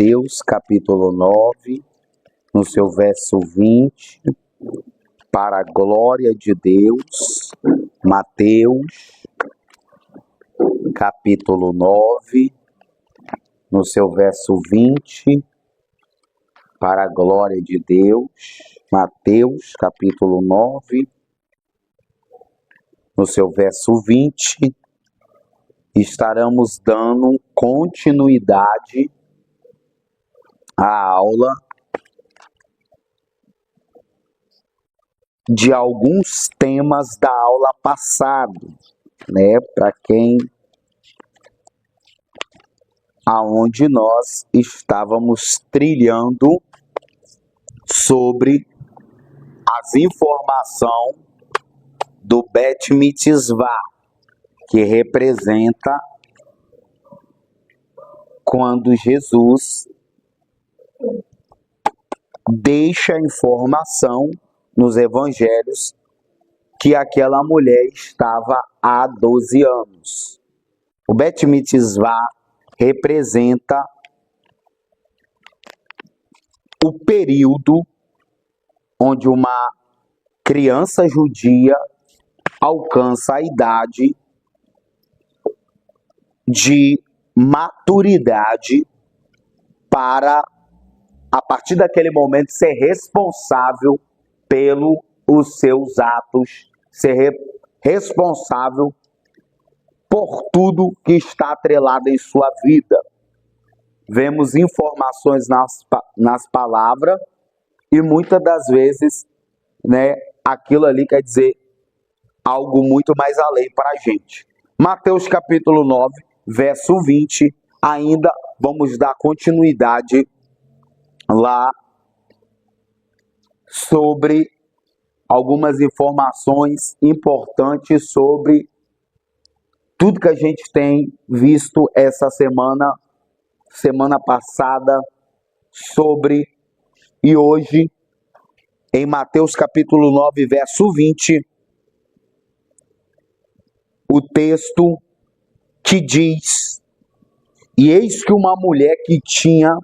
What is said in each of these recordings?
Mateus, capítulo 9, no seu verso 20, para a glória de Deus. Mateus, capítulo 9, no seu verso 20, para a glória de Deus. Mateus, capítulo 9, no seu verso 20, estaremos dando continuidade à aula de alguns temas da aula passada, né? Para quem aonde nós estávamos trilhando sobre as informações do Bet Mitzvah, que representa quando Jesus deixa a informação nos evangelhos que aquela mulher estava há 12 anos. O Bet Mitzvah representa o período onde uma criança judia alcança a idade de maturidade para, a partir daquele momento, ser responsável pelos seus atos, ser responsável por tudo que está atrelado em sua vida. Vemos informações nas palavras e muitas das vezes, né, aquilo ali quer dizer algo muito mais além para a gente. Mateus capítulo 9, verso 20, ainda vamos dar continuidade lá sobre algumas informações importantes sobre tudo que a gente tem visto essa semana passada, e hoje, em Mateus capítulo 9, verso 20, o texto que diz: e eis que uma mulher que tinha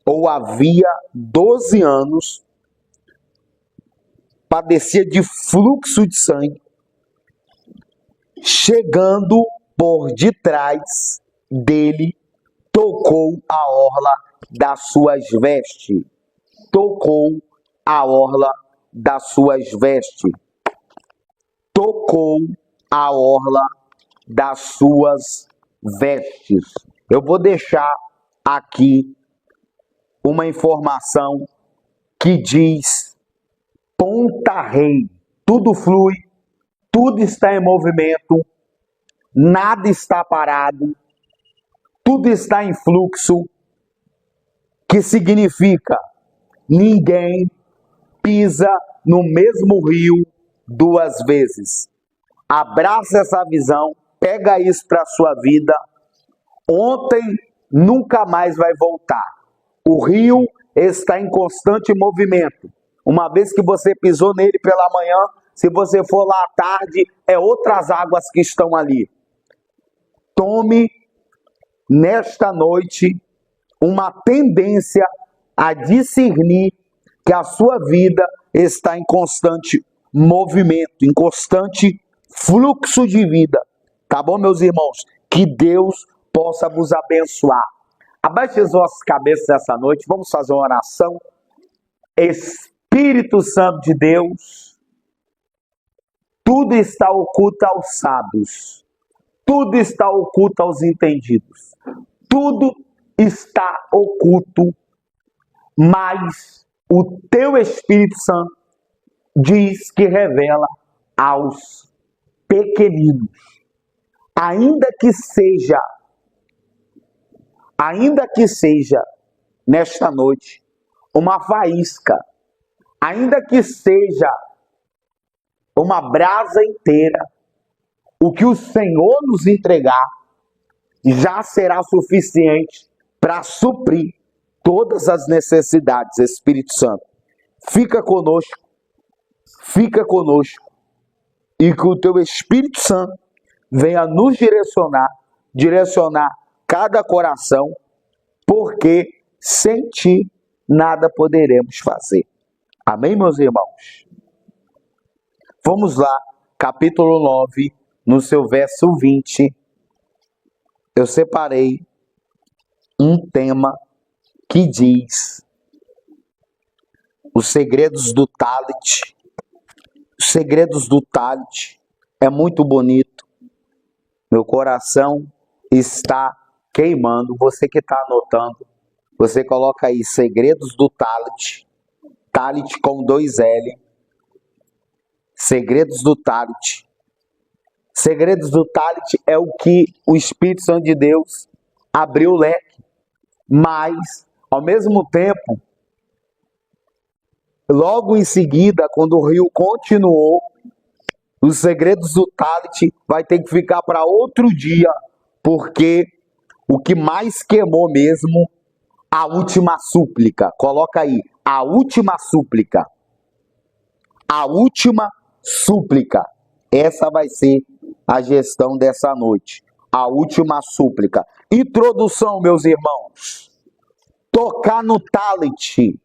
ou havia 12 anos, padecia de fluxo de sangue, chegando por detrás dele, tocou a orla das suas vestes. Tocou a orla das suas vestes. Tocou a orla das suas vestes. Eu vou deixar aqui uma informação que diz: ponta rei, tudo flui, tudo está em movimento, nada está parado, tudo está em fluxo, que significa ninguém pisa no mesmo rio duas vezes. Abraça essa visão, pega isso para a sua vida. Ontem nunca mais vai voltar. O rio está em constante movimento. Uma vez que você pisou nele pela manhã, se você for lá à tarde, é outras águas que estão ali. Tome nesta noite uma tendência a discernir que a sua vida está em constante movimento, em constante fluxo de vida. Tá bom, meus irmãos? Que Deus possa vos abençoar. Abaixe as vossas cabeças essa noite, vamos fazer uma oração. Espírito Santo de Deus, tudo está oculto aos sábios, tudo está oculto aos entendidos, tudo está oculto, mas o teu Espírito Santo diz que revela aos pequeninos. Ainda que seja nesta noite uma faísca, ainda que seja uma brasa inteira, o que o Senhor nos entregar já será suficiente para suprir todas as necessidades. Espírito Santo, fica conosco, e que o teu Espírito Santo venha nos direcionar cada coração porque sem ti nada poderemos fazer. Amém, meus irmãos? Vamos lá, capítulo 9, no seu verso 20, eu separei um tema que diz os segredos do Talit. Os segredos do Talit é muito bonito. Meu coração está queimando. Você que está anotando, você coloca aí segredos do Talit. Talit com 2 L. Segredos do Talit. Segredos do Talit é o que o Espírito Santo de Deus abriu o leque. Mas, ao mesmo tempo, logo em seguida, quando o rio continuou, os segredos do Talit vai ter que ficar para outro dia, porque o que mais queimou mesmo, a última súplica. Coloca aí, a última súplica. A última súplica. Essa vai ser a gestão dessa noite. A última súplica. Introdução, meus irmãos. Tocar no Talit.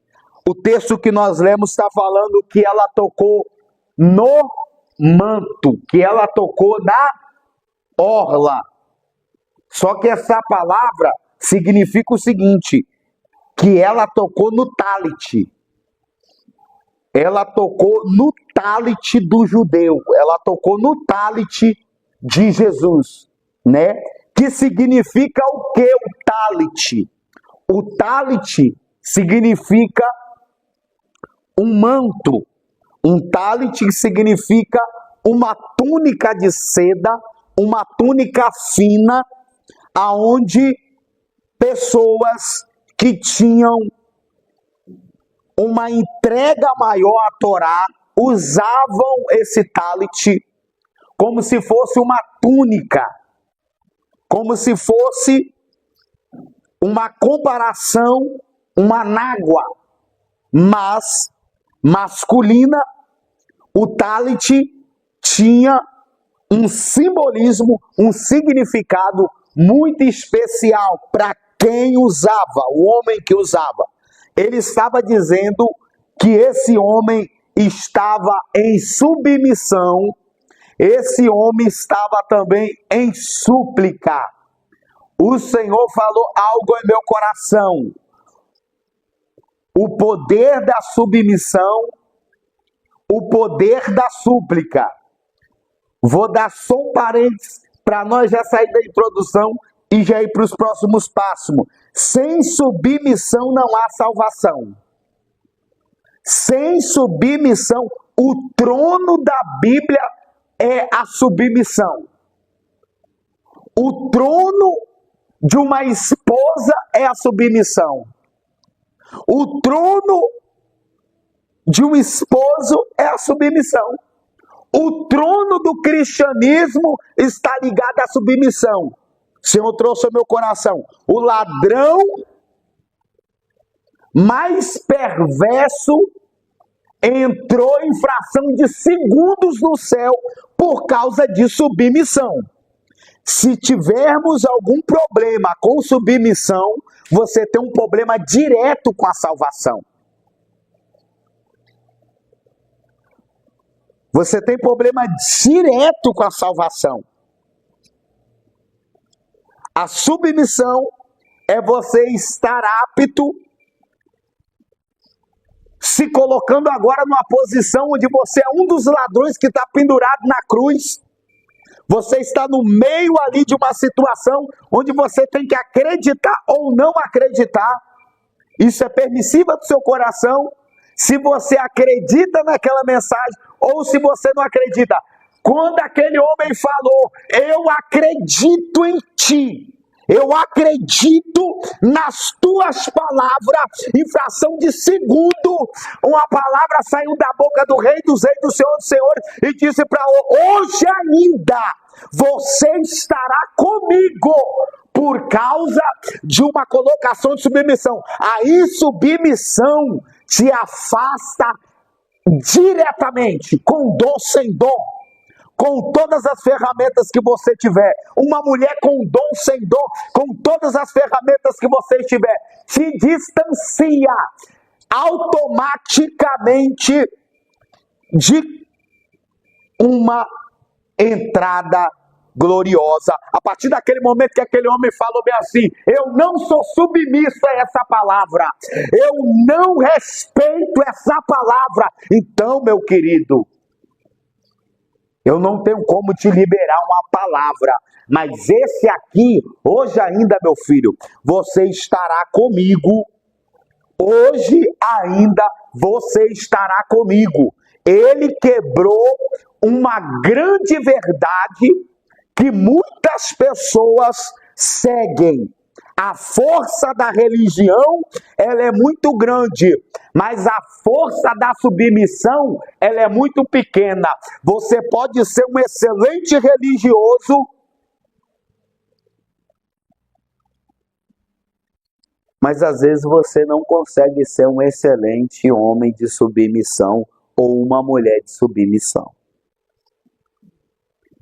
O texto que nós lemos está falando que ela tocou no manto, que ela tocou na orla. Só que essa palavra significa o seguinte, que ela tocou no Talit. Ela tocou no Talit do judeu. Ela tocou no Talit de Jesus, né? Que significa o que o Talit? O Talit significa um manto. Um talit significa uma túnica de seda, uma túnica fina, aonde pessoas que tinham uma entrega maior à Torá usavam esse talit como se fosse uma túnica, como se fosse uma comparação, uma nágua, mas masculina. O talit tinha um simbolismo, um significado muito especial para quem usava, o homem que usava. Ele estava dizendo que esse homem estava em submissão, esse homem estava também em súplica. O Senhor falou algo em meu coração. O poder da submissão, o poder da súplica. Vou dar só um parênteses para nós já sair da introdução e já ir para os próximos passos. Sem submissão não há salvação. Sem submissão, o trono da Bíblia é a submissão. O trono de uma esposa é a submissão. O trono de um esposo é a submissão. O trono do cristianismo está ligado à submissão. O Senhor trouxe ao meu coração. O ladrão mais perverso entrou em fração de segundos no céu por causa de submissão. Se tivermos algum problema com submissão, você tem um problema direto com a salvação. Você tem problema direto com a salvação. A submissão é você estar apto, se colocando agora numa posição onde você é um dos ladrões que está pendurado na cruz. Você está no meio ali de uma situação onde você tem que acreditar ou não acreditar. Isso é permissível do seu coração. Se você acredita naquela mensagem ou se você não acredita. Quando aquele homem falou, eu acredito em ti, eu acredito nas tuas palavras, em fração de segundo, uma palavra saiu da boca do Rei dos Reis, do Senhor dos Senhores, e disse para hoje ainda, você estará comigo, por causa de uma colocação de submissão. Aí submissão te afasta diretamente, com dor sem dor. com todas as ferramentas que você tiver, uma mulher com dom, sem dom, com todas as ferramentas que você tiver, te distancia automaticamente de uma entrada gloriosa. A partir daquele momento que aquele homem falou bem assim: eu não sou submisso a essa palavra, eu não respeito essa palavra. Então, meu querido, eu não tenho como te liberar uma palavra, mas esse aqui, hoje ainda, meu filho, você estará comigo. Hoje ainda você estará comigo. Ele quebrou uma grande verdade que muitas pessoas seguem. A força da religião, ela é muito grande, mas a força da submissão, ela é muito pequena. Você pode ser um excelente religioso, mas às vezes você não consegue ser um excelente homem de submissão ou uma mulher de submissão.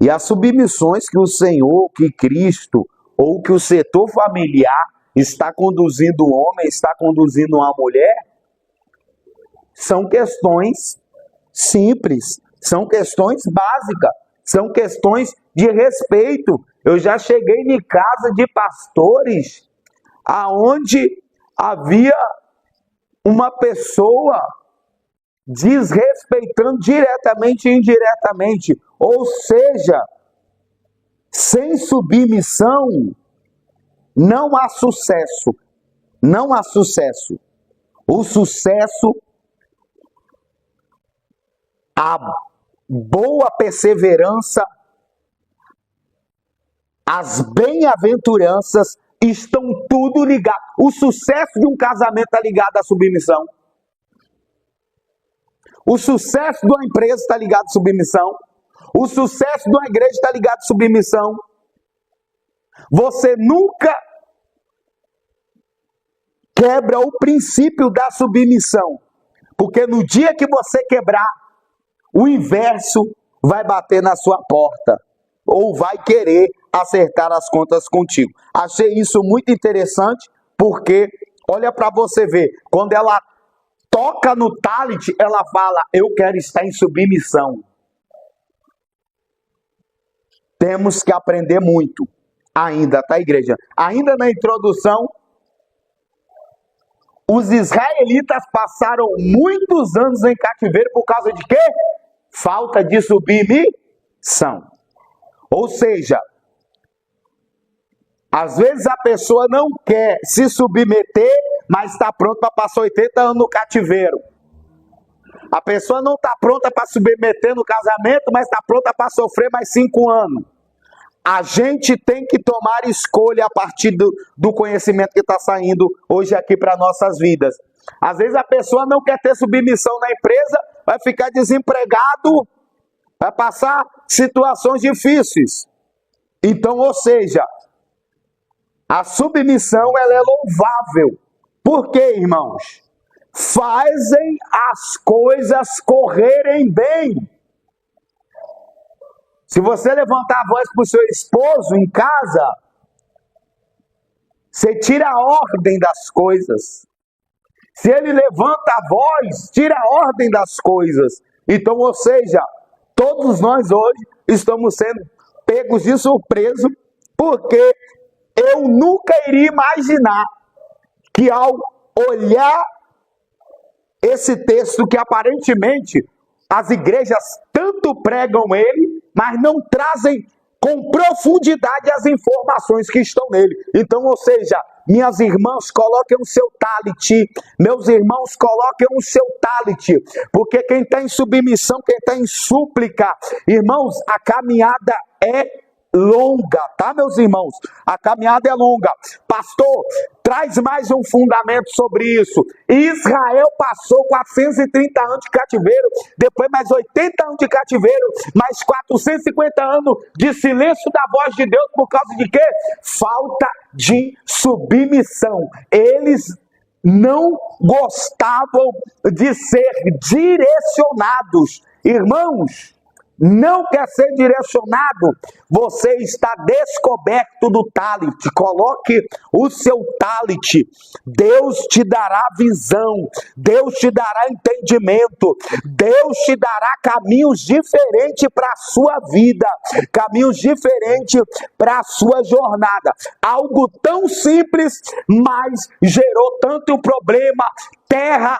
E as submissões que o Senhor, que Cristo, ou que o setor familiar está conduzindo o homem, está conduzindo a mulher, são questões simples, são questões básicas, são questões de respeito. Eu já cheguei em casa de pastores, aonde havia uma pessoa desrespeitando diretamente e indiretamente, ou seja, sem submissão não há sucesso, não há sucesso. O sucesso, a boa perseverança, as bem-aventuranças estão tudo ligado. O sucesso de um casamento está ligado à submissão. O sucesso de uma empresa está ligado à submissão. O sucesso de uma igreja está ligado à submissão. Você nunca quebra o princípio da submissão, porque no dia que você quebrar, o inverso vai bater na sua porta, ou vai querer acertar as contas contigo. Achei isso muito interessante, porque olha para você ver, quando ela toca no talit, ela fala: eu quero estar em submissão. Temos que aprender muito ainda, tá, igreja? Ainda na introdução, os israelitas passaram muitos anos em cativeiro por causa de quê? Falta de submissão. Ou seja, às vezes a pessoa não quer se submeter, mas está pronta para passar 80 anos no cativeiro. A pessoa não está pronta para submeter no casamento, mas está pronta para sofrer mais 5 anos. A gente tem que tomar escolha a partir do conhecimento que está saindo hoje aqui para nossas vidas. Às vezes a pessoa não quer ter submissão na empresa, vai ficar desempregado, vai passar situações difíceis. Então, ou seja, a submissão, ela é louvável. Por quê, irmãos? Fazem as coisas correrem bem. Se você levantar a voz para o seu esposo em casa, você tira a ordem das coisas. Se ele levanta a voz, tira a ordem das coisas. Então, ou seja, todos nós hoje estamos sendo pegos de surpresa, porque eu nunca iria imaginar que ao olhar esse texto, que aparentemente as igrejas tanto pregam ele, mas não trazem com profundidade as informações que estão nele. Então, ou seja, minhas irmãs, coloquem o seu talit, meus irmãos, coloquem o seu talit, porque quem está em submissão, quem está em súplica, irmãos, a caminhada é longa, tá, meus irmãos? A caminhada é longa. Pastor, traz mais um fundamento sobre isso. Israel passou 430 anos de cativeiro, depois mais 80 anos de cativeiro, mais 450 anos de silêncio da voz de Deus, por causa de quê? Falta de submissão. Eles não gostavam de ser direcionados. Irmãos, não quer ser direcionado, você está descoberto do talent. Coloque o seu talent. Deus te dará visão, Deus te dará entendimento, Deus te dará caminhos diferentes para a sua vida, caminhos diferentes para a sua jornada. Algo tão simples, mas gerou tanto problema. A terra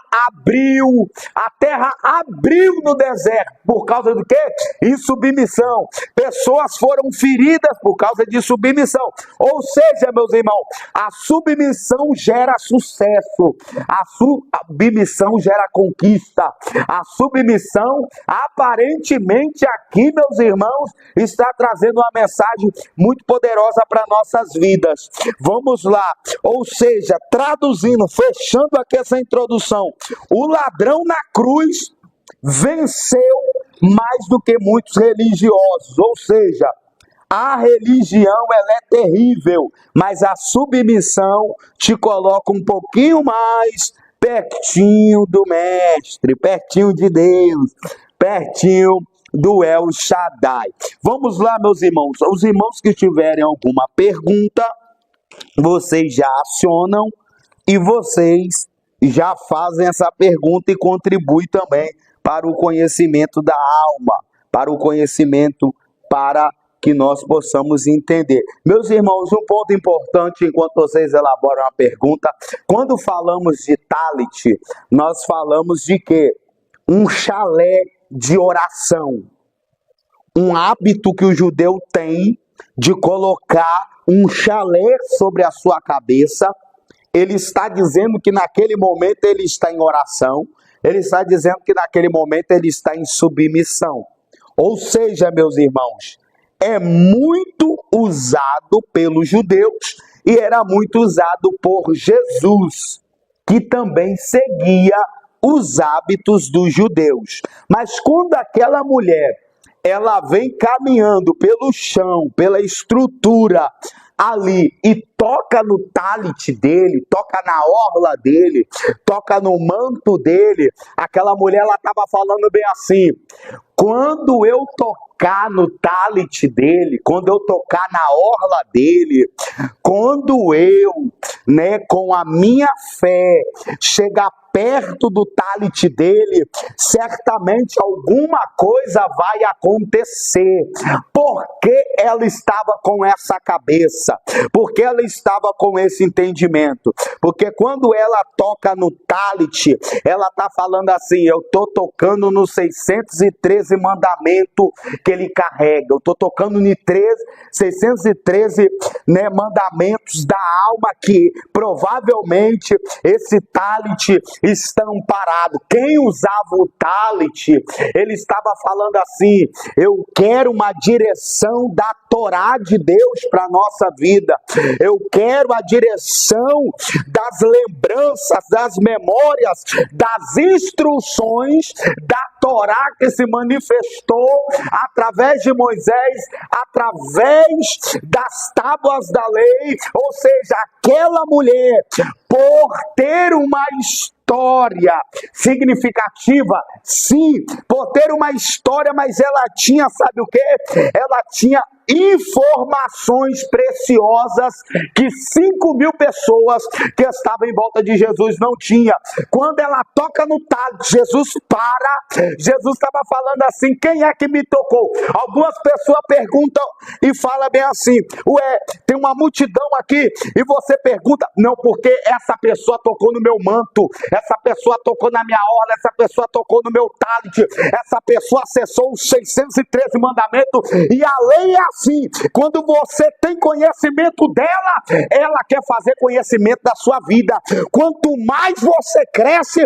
abriu no deserto, por causa do quê? Insubmissão. Pessoas foram feridas por causa de submissão. Ou seja, meus irmãos, a submissão gera sucesso, a submissão gera conquista. A submissão, aparentemente aqui, meus irmãos, está trazendo uma mensagem muito poderosa para nossas vidas. Vamos lá. Ou seja, traduzindo, fechando aqui essa introdução, o ladrão na cruz venceu mais do que muitos religiosos. Ou seja, a religião ela é terrível, mas a submissão te coloca um pouquinho mais pertinho do Mestre, pertinho de Deus, pertinho do El Shaddai. Vamos lá, meus irmãos. Os irmãos que tiverem alguma pergunta, vocês já acionam e vocês já fazem essa pergunta e contribuem também para o conhecimento da alma, para o conhecimento, para que nós possamos entender. Meus irmãos, um ponto importante enquanto vocês elaboram a pergunta, quando falamos de talent, nós falamos de quê? Um chalé de oração. Um hábito que o judeu tem de colocar um chalé sobre a sua cabeça. Ele está dizendo que naquele momento ele está em oração, ele está dizendo que naquele momento ele está em submissão. Ou seja, meus irmãos, é muito usado pelos judeus e era muito usado por Jesus, que também seguia os hábitos dos judeus. Mas quando aquela mulher, ela vem caminhando pelo chão, pela estrutura ali e toca no talent dele, toca na orla dele, toca no manto dele, aquela mulher ela estava falando bem assim: quando eu tocar no talent dele, quando eu tocar na orla dele, quando eu, com a minha fé, chegar perto do talent dele, certamente alguma coisa vai acontecer. Porque ela estava com essa cabeça, porque ela estava com esse entendimento, porque quando ela toca no talent, ela está falando assim: eu estou tocando nos 613 mandamentos que ele carrega, eu estou tocando no 613 mandamentos da alma, que provavelmente esse talent está amparado. Quem usava o talent, ele estava falando assim: eu quero uma direção da Torá de Deus para a nossa vida, eu quero a direção das lembranças, das memórias, das instruções da Torá que se manifestou através de Moisés, através das tábuas da lei. Ou seja, aquela mulher, por ter uma história significativa, sim, por ter uma história, mas ela tinha, sabe o quê? Ela tinha informações preciosas que 5.000 pessoas que estavam em volta de Jesus não tinham. Quando ela toca no talho, Jesus para. Jesus estava falando assim: quem é que me tocou? Algumas pessoas perguntam e falam bem assim: ué, tem uma multidão aqui, e você pergunta: não, porque essa pessoa tocou no meu manto, essa pessoa tocou na minha orla, essa pessoa tocou no meu talent, essa pessoa acessou os 613 mandamentos, e a lei é assim: quando você tem conhecimento dela, ela quer fazer conhecimento da sua vida. Quanto mais você cresce,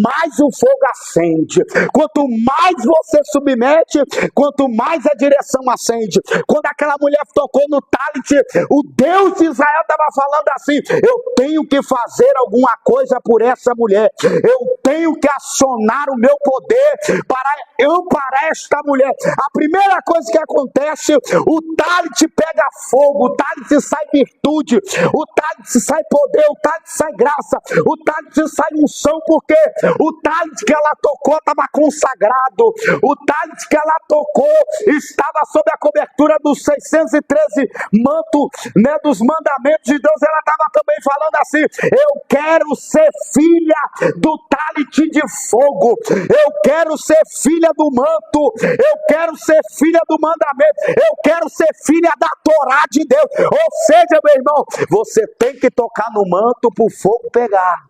mais o fogo acende. Quanto mais você submete, quanto mais a direção acende. Quando aquela mulher tocou no talent, o Deus de Israel estava falando assim: eu tenho que fazer alguma coisa por essa mulher, eu tenho que acionar o meu poder para amparar esta mulher. A primeira coisa que acontece, o talit pega fogo, o talit sai virtude, o talit sai poder, o talit sai graça, o talit sai unção, porque o talit que ela tocou estava consagrado, o talit que ela tocou estava sob a cobertura dos 613 mantos, né, dos mandamentos de Deus. Ela estava também falando assim: eu quero ser filha do talit de fogo, eu quero ser filha do manto, eu quero ser filha do mandamento, eu quero ser filha da Torá de Deus. Ou seja, meu irmão, você tem que tocar no manto para o fogo pegar.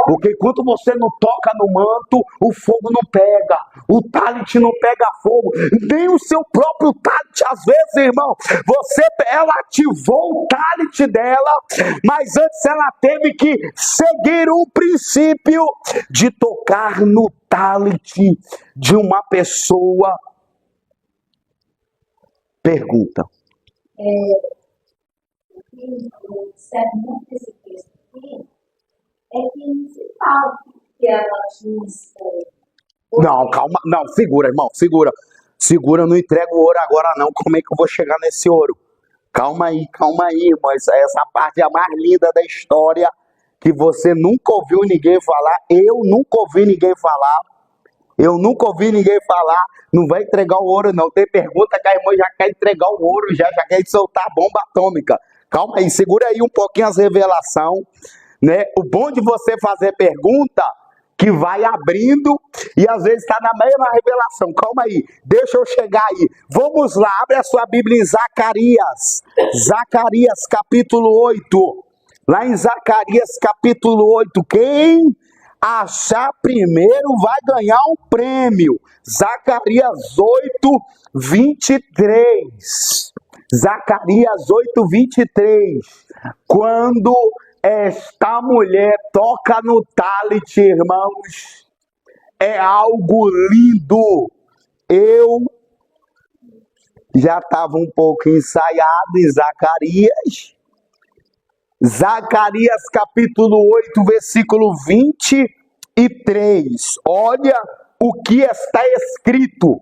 Porque enquanto você não toca no manto, o fogo não pega, o talit não pega fogo, nem o seu próprio talit. Às vezes, irmão, ela ativou o talit dela, mas antes ela teve que seguir o princípio de tocar no talit de uma pessoa. Pergunta. O sermão desse texto aqui é que se fala que ela tinha. Não, calma, não, segura, irmão, segura. Segura, não entrega o ouro agora não. Como é que eu vou chegar nesse ouro? Calma aí, irmão. Essa parte é a mais linda da história, que você nunca ouviu ninguém falar. Eu nunca ouvi ninguém falar. Não vai entregar o ouro não. Tem pergunta que a irmã já quer entregar o ouro, já quer soltar a bomba atômica. Calma aí, segura aí um pouquinho as revelações, né? O bom de você fazer pergunta, que vai abrindo e às vezes está na mesma revelação. Calma aí, deixa eu chegar aí. Vamos lá, abre a sua Bíblia em Zacarias. Zacarias capítulo 8. Lá em Zacarias capítulo 8, quem achar primeiro vai ganhar um prêmio. Zacarias 8, 23. Zacarias 8, 23. Quando esta mulher toca no talit, irmãos, é algo lindo. Eu já estava um pouco ensaiado em Zacarias. Zacarias capítulo 8, versículo 23. Olha o que está escrito.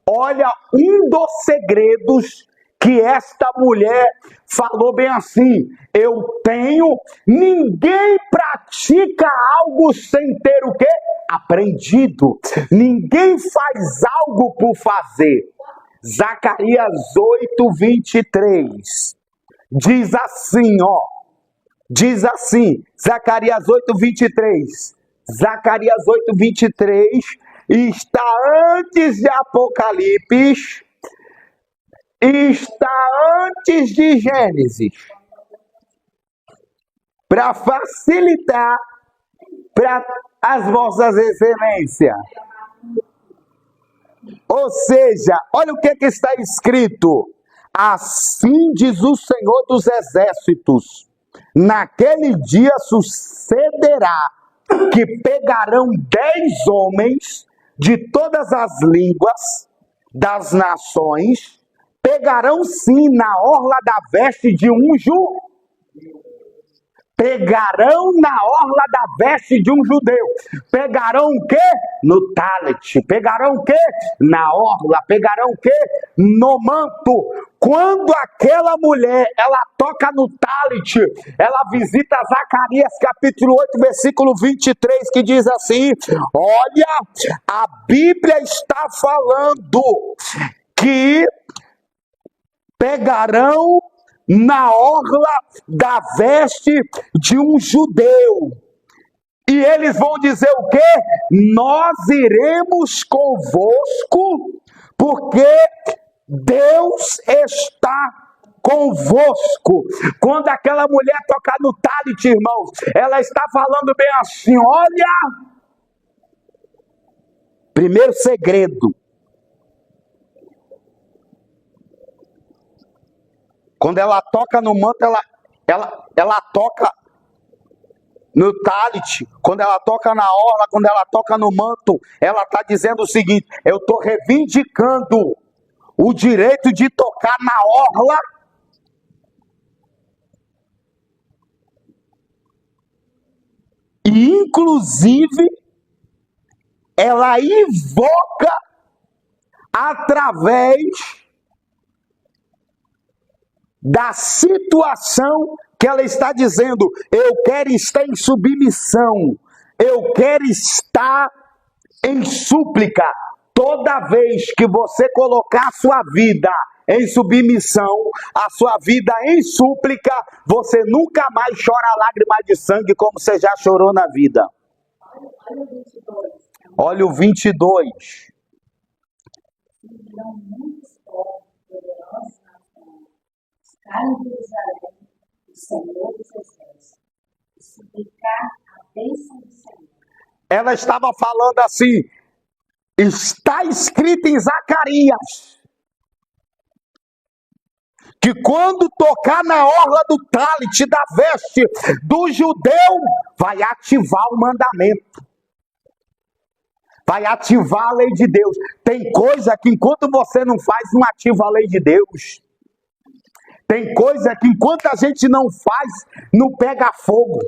Olha um dos segredos que esta mulher falou bem assim: eu tenho, ninguém pratica algo sem ter o quê? Aprendido. Ninguém faz algo por fazer. Zacarias 8, 23. Diz assim, diz assim, Zacarias 8, 23. Zacarias 8, 23 está antes de Apocalipse, está antes de Gênesis, para facilitar para as vossas excelências. Ou seja, olha o que está escrito: assim diz o Senhor dos Exércitos, naquele dia sucederá que pegarão 10 homens de todas as línguas das nações, pegarão sim na orla da veste de um judeu. Pegarão na orla da veste de um judeu. Pegarão o quê? No talit. Pegarão o quê? Na orla. Pegarão o quê? No manto. Quando aquela mulher, ela toca no talit, ela visita Zacarias capítulo 8, versículo 23, que diz assim: olha, a Bíblia está falando que pegarão na orla da veste de um judeu. E eles vão dizer o quê? Nós iremos convosco, porque Deus está convosco. Quando aquela mulher tocar no talit, irmãos, ela está falando bem assim: olha, primeiro segredo. Quando ela toca no manto, ela toca no talit. Quando ela toca na orla, quando ela toca no manto, ela está dizendo o seguinte: eu estou reivindicando o direito de tocar na orla e E, inclusive, ela invoca através da situação que ela está dizendo: eu quero estar em submissão, eu quero estar em súplica. Toda vez que você colocar a sua vida em submissão, a sua vida em súplica, você nunca mais chora lágrimas de sangue como você já chorou na vida. Olha o 22. Olha o 22. Virão muitos povos poderosos nações, buscar em Jerusalém o Senhor dos Exércitos e suplicar a bênção do Senhor. Ela estava falando assim, está escrito em Zacarias, que quando tocar na orla do talit da veste do judeu, vai ativar o mandamento. Vai ativar a lei de Deus. Tem coisa que enquanto você não faz, não ativa a lei de Deus. Tem coisa que enquanto a gente não faz, não pega fogo.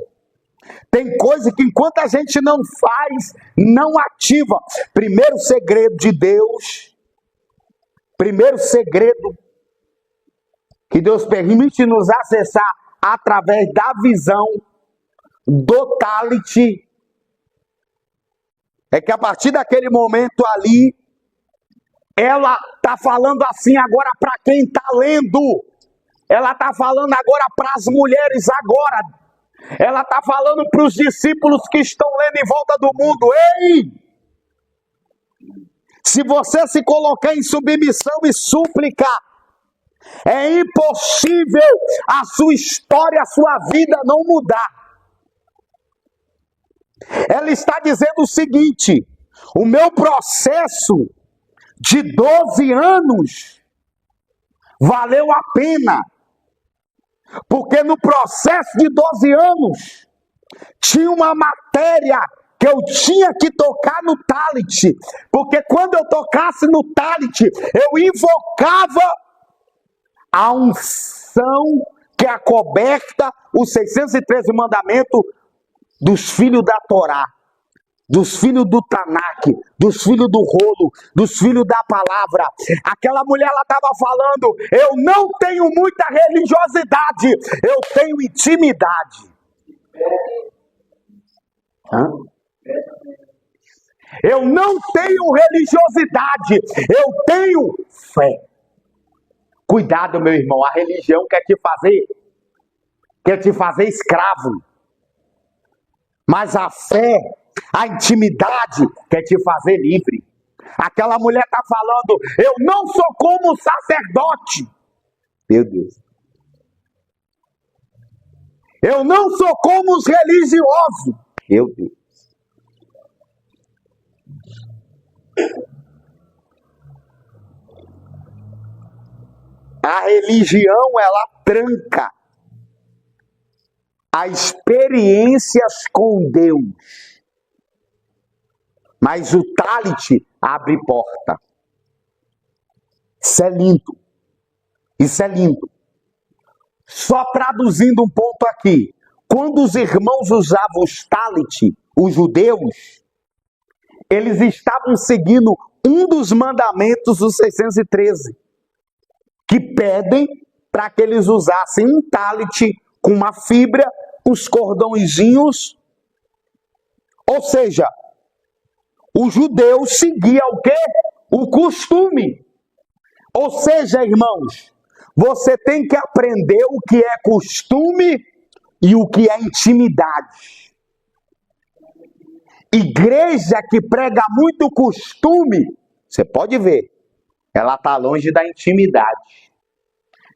Tem coisa que enquanto a gente não faz, não ativa. Primeiro segredo de Deus, primeiro segredo que Deus permite nos acessar através da visão do talit, é que a partir daquele momento ali, ela está falando assim agora para quem está lendo. Ela está falando agora para as mulheres agora. Ela está falando para os discípulos que estão lendo em volta do mundo. Ei! Se você se colocar em submissão e súplica, é impossível a sua história, a sua vida não mudar. Ela está dizendo o seguinte: o meu processo de 12 anos valeu a pena, porque no processo de 12 anos tinha uma matéria que eu tinha que tocar no talit, porque quando eu tocasse no talit, eu invocava a unção que é acoberta, os 613 mandamentos dos filhos da Torá, dos filhos do Tanakh, dos filhos do rolo, dos filhos da palavra. Aquela mulher, ela estava falando: eu não tenho muita religiosidade, eu tenho intimidade. Eu não tenho religiosidade, eu tenho fé. Cuidado, meu irmão, a religião quer te fazer escravo. Mas a fé, a intimidade quer te fazer livre. Aquela mulher está falando: eu não sou como sacerdote. Meu Deus. Eu não sou como os religiosos. Meu Deus. A religião, ela tranca as experiências com Deus, mas o talit abre porta. Isso é lindo. Isso é lindo. Só traduzindo um ponto aqui: quando os irmãos usavam os talit, os judeus, eles estavam seguindo um dos mandamentos dos 613, que pedem para que eles usassem um talit com uma fibra, os cordõezinhos. Ou seja, o judeu seguia o quê? O costume. Ou seja, irmãos, você tem que aprender o que é costume e o que é intimidade. Igreja que prega muito costume, você pode ver, ela está longe da intimidade.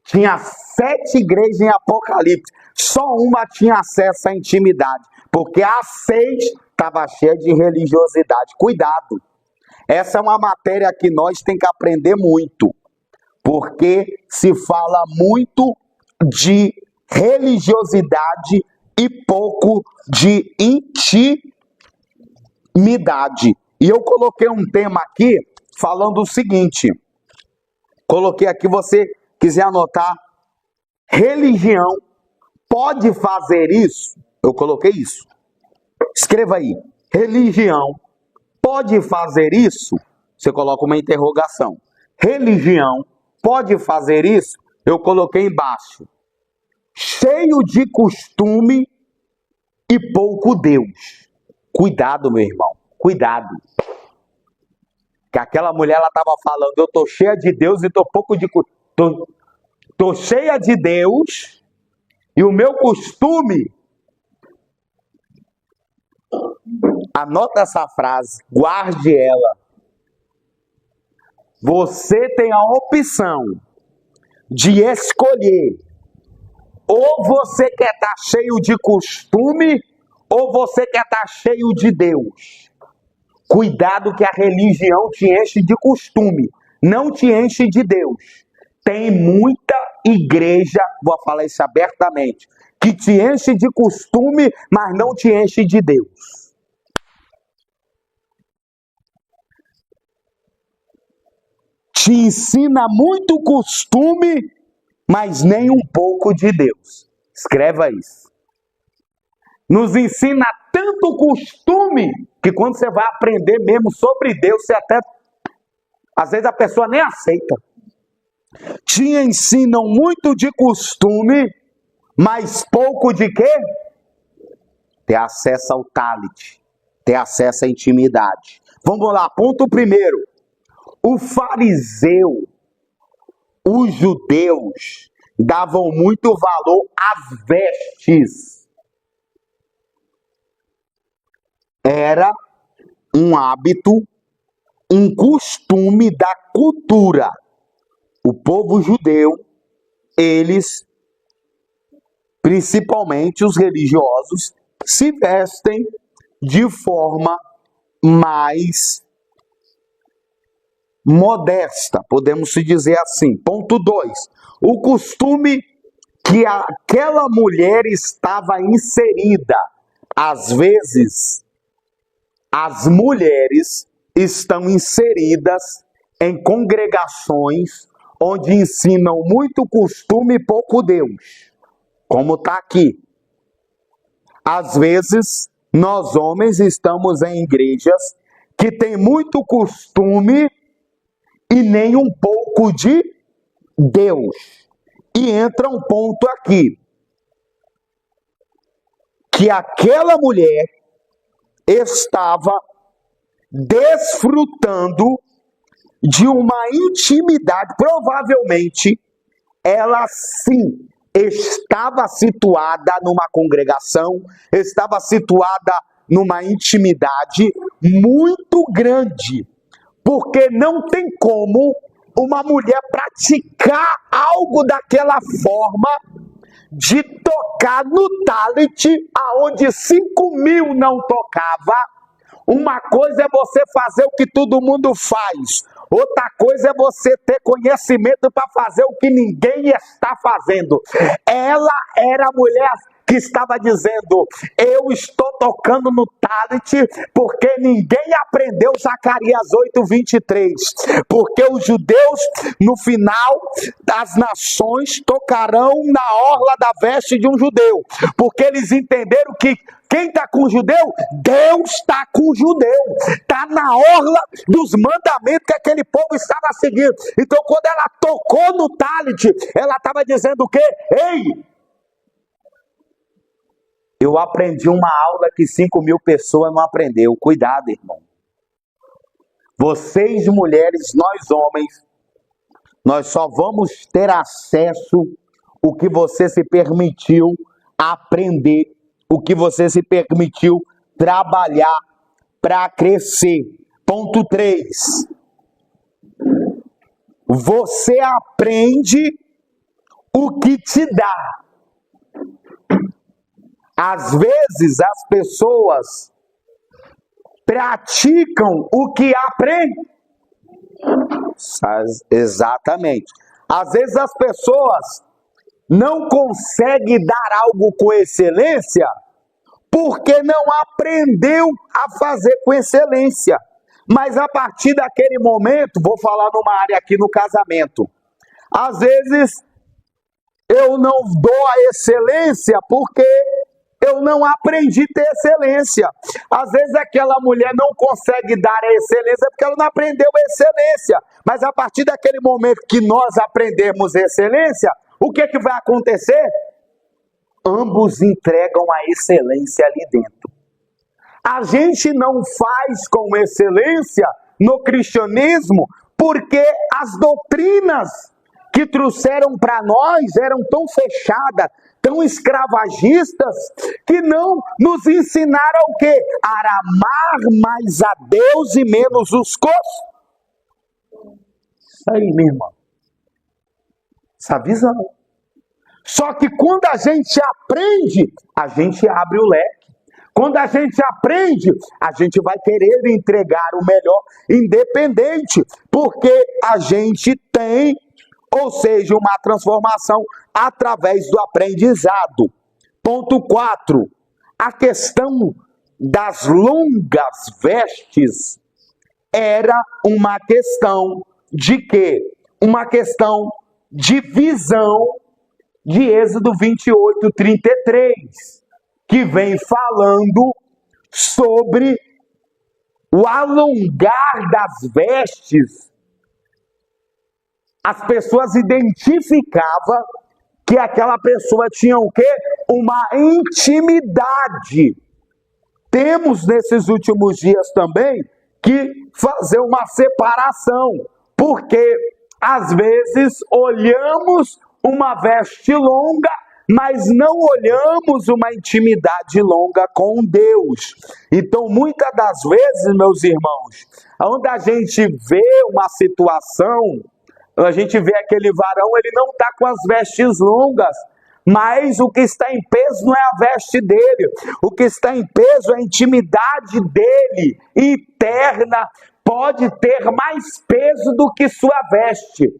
Tinha 7 igrejas em Apocalipse, só uma tinha acesso à intimidade, porque as 6 estava cheia de religiosidade. Cuidado, essa é uma matéria que nós temos que aprender muito, porque se fala muito de religiosidade e pouco de intimidade. E eu coloquei um tema aqui falando o seguinte, coloquei aqui, você quiser anotar: religião pode fazer isso? Eu coloquei isso. Escreva aí. Religião pode fazer isso? Você coloca uma interrogação. Religião pode fazer isso? Eu coloquei embaixo. Cheio de costume e pouco Deus. Cuidado, meu irmão. Cuidado. Que aquela mulher, ela estava falando, eu tô cheia de Deus e tô pouco de... Tô cheia de Deus e o meu costume... Anota essa frase, guarde ela. Você tem a opção de escolher. Ou você quer estar cheio de costume, ou você quer estar cheio de Deus. Cuidado que a religião te enche de costume, não te enche de Deus. Tem muita igreja, vou falar isso abertamente, que te enche de costume, mas não te enche de Deus. Te ensina muito costume, mas nem um pouco de Deus. Escreva isso. Nos ensina tanto costume, que quando você vai aprender mesmo sobre Deus, você até... Às vezes a pessoa nem aceita. Te ensinam muito de costume, mas pouco de quê? Ter acesso ao talent, ter acesso à intimidade. Vamos lá, ponto primeiro. O fariseu, os judeus, davam muito valor às vestes. Era um hábito, um costume da cultura. O povo judeu, eles, principalmente os religiosos, se vestem de forma mais modesta, podemos se dizer assim. Ponto 2. O costume que aquela mulher estava inserida. Às vezes, as mulheres estão inseridas em congregações onde ensinam muito costume e pouco Deus. Como está aqui. Às vezes, nós homens estamos em igrejas que tem muito costume e nem um pouco de Deus. E entra um ponto aqui. Que aquela mulher estava desfrutando de uma intimidade. Provavelmente, ela sim estava situada numa congregação, estava situada numa intimidade muito grande. Porque não tem como uma mulher praticar algo daquela forma de tocar no talent aonde 5.000 não tocava. Uma coisa é você fazer o que todo mundo faz. Outra coisa é você ter conhecimento para fazer o que ninguém está fazendo. Ela era a mulher que estava dizendo, eu estou tocando no talent porque ninguém aprendeu Zacarias 8:23. Porque os judeus, no final das nações, tocarão na orla da veste de um judeu. Porque eles entenderam que quem está com o judeu? Deus está com o judeu. Está na orla dos mandamentos que aquele povo estava seguindo. Então, quando ela tocou no talent, ela estava dizendo o quê? Ei! Eu aprendi uma aula que 5.000 pessoas não aprendeu. Cuidado, irmão. Vocês, mulheres, nós, homens, nós só vamos ter acesso o que você se permitiu aprender, o que você se permitiu trabalhar para crescer. Ponto 3. Você aprende o que te dá. Às vezes as pessoas praticam o que aprendem. Exatamente. Às vezes as pessoas não conseguem dar algo com excelência porque não aprendeu a fazer com excelência. Mas a partir daquele momento, vou falar numa área aqui no casamento. Às vezes eu não dou a excelência porque eu não aprendi a ter excelência. Às vezes aquela mulher não consegue dar a excelência porque ela não aprendeu a excelência. Mas a partir daquele momento que nós aprendemos excelência, o que vai acontecer? Ambos entregam a excelência ali dentro. A gente não faz com excelência no cristianismo porque as doutrinas que trouxeram para nós eram tão fechadas, tão escravagistas, que não nos ensinaram o quê? A amar mais a Deus e menos os costos. Isso aí, minha irmã. Essa visão. Só que quando a gente aprende, a gente abre o leque. Quando a gente aprende, a gente vai querer entregar o melhor, independente, porque a gente tem, ou seja, uma transformação através do aprendizado. Ponto 4. A questão das longas vestes era uma questão de quê? Uma questão de visão de Êxodo 28, 33, que vem falando sobre o alongar das vestes. As pessoas identificavam que aquela pessoa tinha o quê? Uma intimidade. Temos nesses últimos dias também que fazer uma separação, porque às vezes olhamos uma veste longa, mas não olhamos uma intimidade longa com Deus. Então, muitas das vezes, meus irmãos, onde a gente vê uma situação, a gente vê aquele varão, ele não está com as vestes longas, mas o que está em peso não é a veste dele, o que está em peso é a intimidade dele, interna, pode ter mais peso do que sua veste.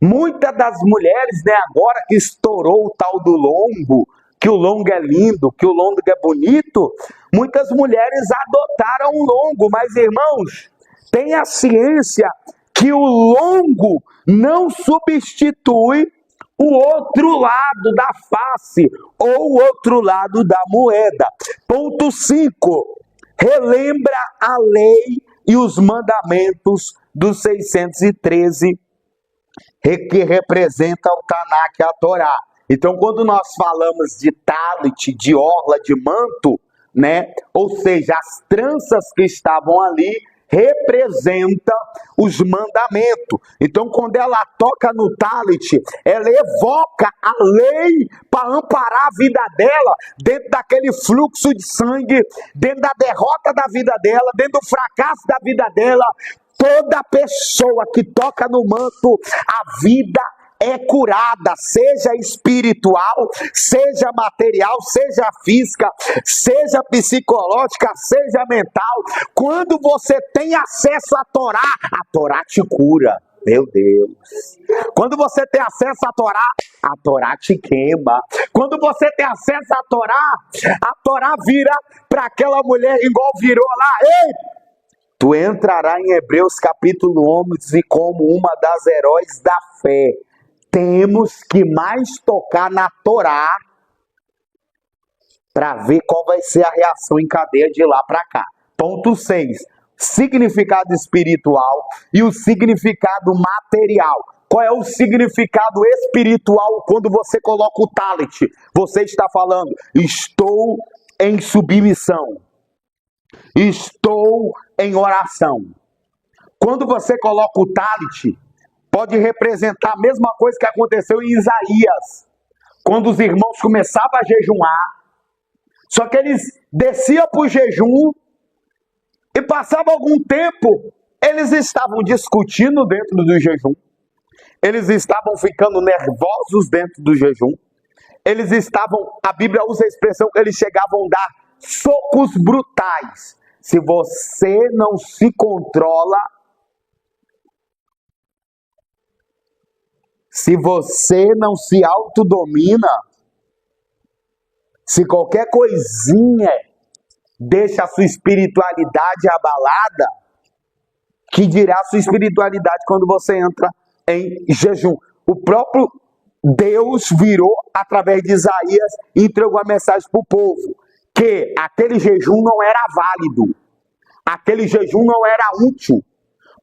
Muitas das mulheres, agora que estourou o tal do longo, que o longo é lindo, que o longo é bonito, muitas mulheres adotaram o longo, mas irmãos, tenha ciência que o longo não substitui o outro lado da face, ou o outro lado da moeda. Ponto 5. Relembra a lei e os mandamentos dos 613 que representa o Tanakh e a Torá. Então, quando nós falamos de talit, de orla, de manto, ou seja, as tranças que estavam ali representam os mandamentos. Então, quando ela toca no talit, ela evoca a lei para amparar a vida dela dentro daquele fluxo de sangue, dentro da derrota da vida dela, dentro do fracasso da vida dela. Toda pessoa que toca no manto, a vida é curada, seja espiritual, seja material, seja física, seja psicológica, seja mental. Quando você tem acesso à Torá te cura. Meu Deus. Quando você tem acesso à Torá te queima. Quando você tem acesso à Torá vira para aquela mulher igual virou lá. Ei! Tu entrará em Hebreus capítulo 11 como uma das heróis da fé. Temos que mais tocar na Torá para ver qual vai ser a reação em cadeia de lá para cá. Ponto 6. Significado espiritual e o significado material. Qual é o significado espiritual quando você coloca o talit? Você está falando, estou em submissão. Estou em oração. Quando você coloca o talit, pode representar a mesma coisa que aconteceu em Isaías, quando os irmãos começavam a jejuar, só que eles desciam para o jejum e passava algum tempo, eles estavam discutindo dentro do jejum, eles estavam ficando nervosos dentro do jejum, eles estavam, a Bíblia usa a expressão que eles chegavam a dar socos brutais. Se você não se controla, se você não se autodomina, se qualquer coisinha deixa a sua espiritualidade abalada, que dirá a sua espiritualidade quando você entra em jejum? O próprio Deus virou através de Isaías e entregou a mensagem para o povo. que aquele jejum não era válido, aquele jejum não era útil,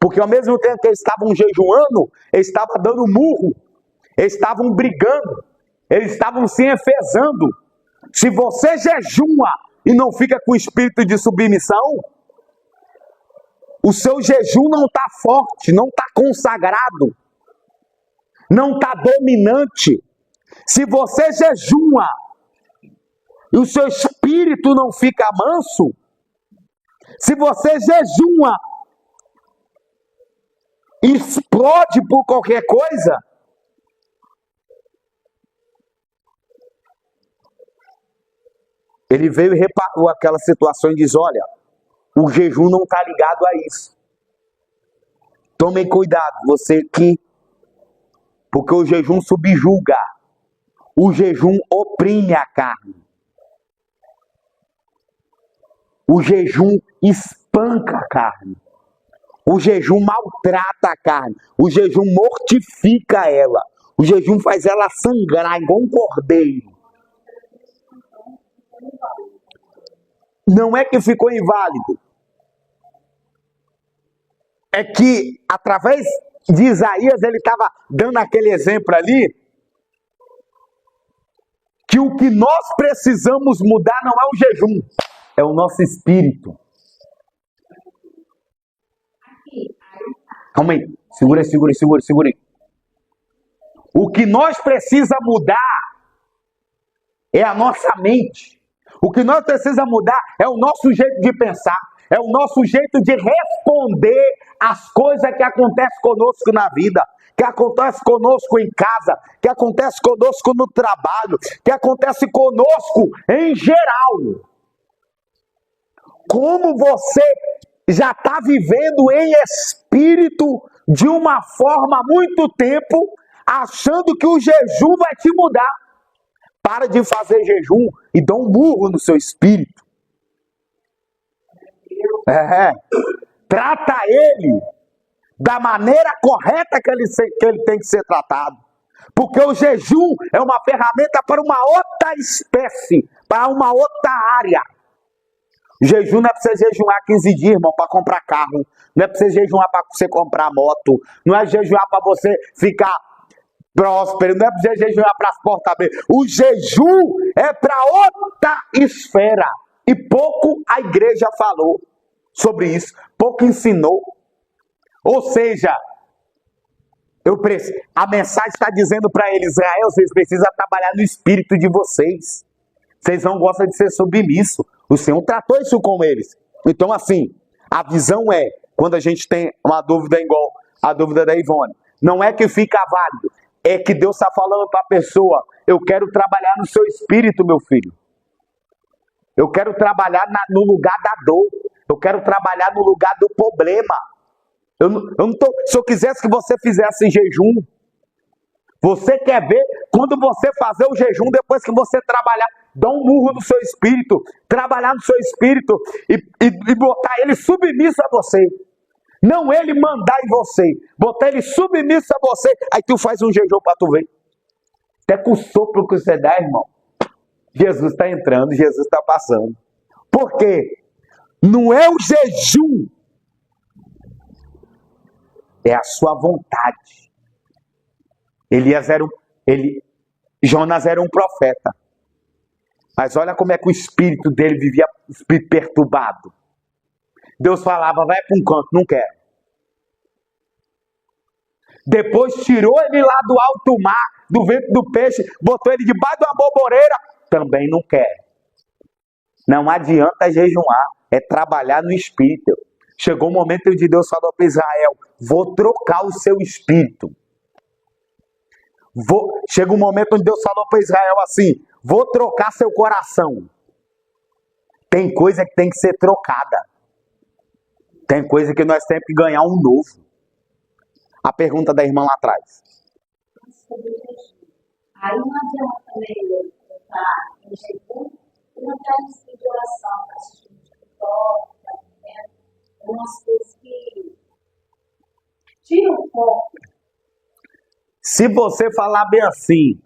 porque ao mesmo tempo que eles estavam jejuando, eles estavam dando murro, eles estavam brigando, eles estavam se enfezando. Se você jejua e não fica com espírito de submissão, o seu jejum não está forte, não está consagrado, não está dominante. Se você jejua e o seu espírito não fica manso, se você jejua e explode por qualquer coisa, ele veio e reparou aquela situação e diz: olha, o jejum não está ligado a isso. Tomem cuidado, você que... Porque o jejum subjuga. O jejum oprime a carne. O jejum espanca a carne. O jejum maltrata a carne. O jejum mortifica ela. O jejum faz ela sangrar igual um cordeiro. Não é que ficou inválido. É que, através de Isaías, ele estava dando aquele exemplo ali, que o que nós precisamos mudar não é o jejum, é o nosso espírito. Calma aí, segura aí. O que nós precisamos mudar é a nossa mente. O que nós precisamos mudar é o nosso jeito de pensar, é o nosso jeito de responder às coisas que acontecem conosco na vida, que acontece conosco em casa, que acontece conosco no trabalho, que acontece conosco em geral. Como você já está vivendo em espírito de uma forma há muito tempo, achando que o jejum vai te mudar. Para de fazer jejum e dá um murro no seu espírito. Trata ele da maneira correta que ele tem que ser tratado. Porque o jejum é uma ferramenta para uma outra espécie, para uma outra área. O jejum não é para você jejuar 15 dias, irmão, para comprar carro. Não é para você jejuar para você comprar moto. Não é jejuar para você ficar próspero. Não é para você jejuar para as portas abertas. O jejum é para outra esfera. E pouco a igreja falou sobre isso. Pouco ensinou. Ou seja, a mensagem está dizendo para eles: Israel, vocês precisam trabalhar no espírito de vocês. Vocês não gostam de ser submissos. O Senhor tratou isso com eles. Então, assim, a visão é, quando a gente tem uma dúvida igual a dúvida da Ivone, não é que fica válido, é que Deus está falando para a pessoa: eu quero trabalhar no seu espírito, meu filho. Eu quero trabalhar no lugar da dor. Eu quero trabalhar no lugar do problema. Se eu quisesse que você fizesse jejum, você quer ver quando você fazer o jejum, depois que você trabalhar, dar um murro no seu espírito, trabalhar no seu espírito e botar ele submisso a você. Não ele mandar em você, botar ele submisso a você, aí tu faz um jejum para tu ver. Até com o sopro que você dá, irmão, Jesus está entrando, Jesus está passando. Por quê? Não é o jejum, é a sua vontade. Jonas era um profeta. Mas olha como é que o espírito dele vivia perturbado. Deus falava: vai para um canto, não quero. Depois tirou ele lá do alto mar, do ventre do peixe, botou ele debaixo de uma borboreira, também não quer. Não adianta jejuar, é trabalhar no espírito. Chegou o momento onde Deus falou para Israel: vou trocar o seu espírito. Chega um momento onde Deus falou para Israel assim: vou trocar seu coração. Tem coisa que tem que ser trocada. Tem coisa que nós temos que ganhar um novo. A pergunta da irmã lá atrás. Aí não adianta também eu estar em jejum e não estar em espírito de oração, assistindo o TikTok, algumas coisas que tiram o foco. Se você falar bem assim,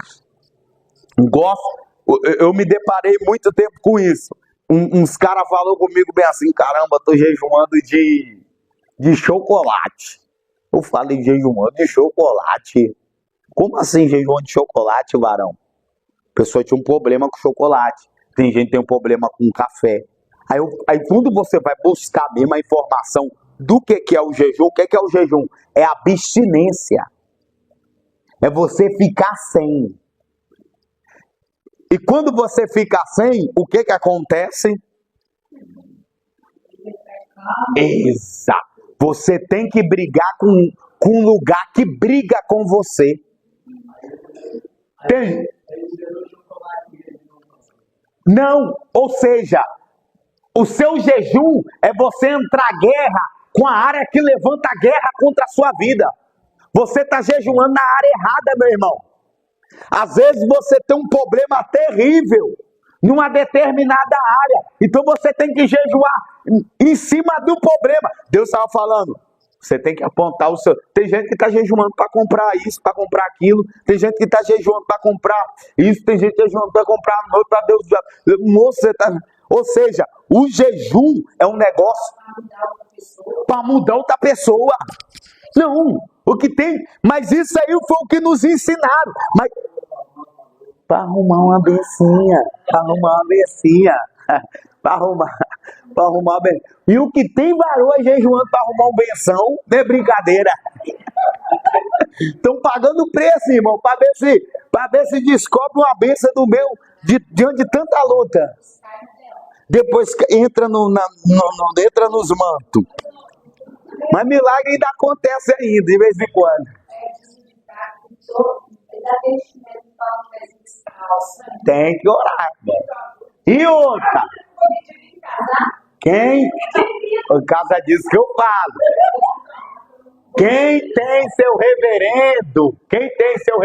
eu me deparei muito tempo com isso. uns caras falaram comigo bem assim, caramba, tô jejuando de chocolate. Eu falei, jejuando de chocolate? Como assim jejuando de chocolate, varão? A pessoa tinha um problema com chocolate. Tem gente que tem um problema com café. Aí quando você vai buscar mesmo a informação do que é o jejum, o que é o jejum? É abstinência. É você ficar sem. E quando você fica sem, o que acontece? Exato. Você tem que brigar com um lugar que briga com você. Tem... Não, ou seja, o seu jejum é você entrar em guerra com a área que levanta a guerra contra a sua vida. Você está jejuando na área errada, meu irmão. Às vezes você tem um problema terrível numa determinada área. Então você tem que jejuar em cima do problema. Deus estava falando, você tem que apontar o seu... Tem gente que está jejuando para comprar isso, para comprar aquilo. Tem gente que está jejuando para comprar isso. Tem gente jejuando para comprar noite para Deus. Moço, você tá... Ou seja, o jejum é um negócio para mudar outra pessoa. Não, o que tem... Mas isso aí foi o que nos ensinaram. Mas... Para arrumar uma bencinha. Para arrumar uma bencinha. Para arrumar bem. E o que tem varou é jejuando para arrumar um benção, não é brincadeira. Estão pagando preço, irmão, para ver se descobre uma benção do meu diante de tanta luta. Depois entra entra nos mantos. Mas milagre ainda acontece ainda, de vez em quando. Tem que orar. E outra? Quem? Por causa disso que eu falo. Quem tem seu reverendo? Quem tem seu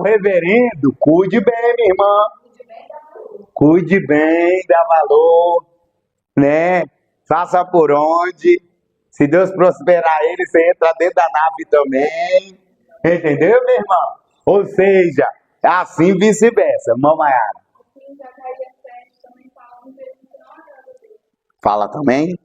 reverendo? Cuide bem, minha irmã. Cuide bem, dá valor, né? Faça por onde. Se Deus prosperar ele, você entra dentro da nave também. Entendeu, meu irmão? Ou seja, assim vice-versa. Irmã Maiara. Fala também?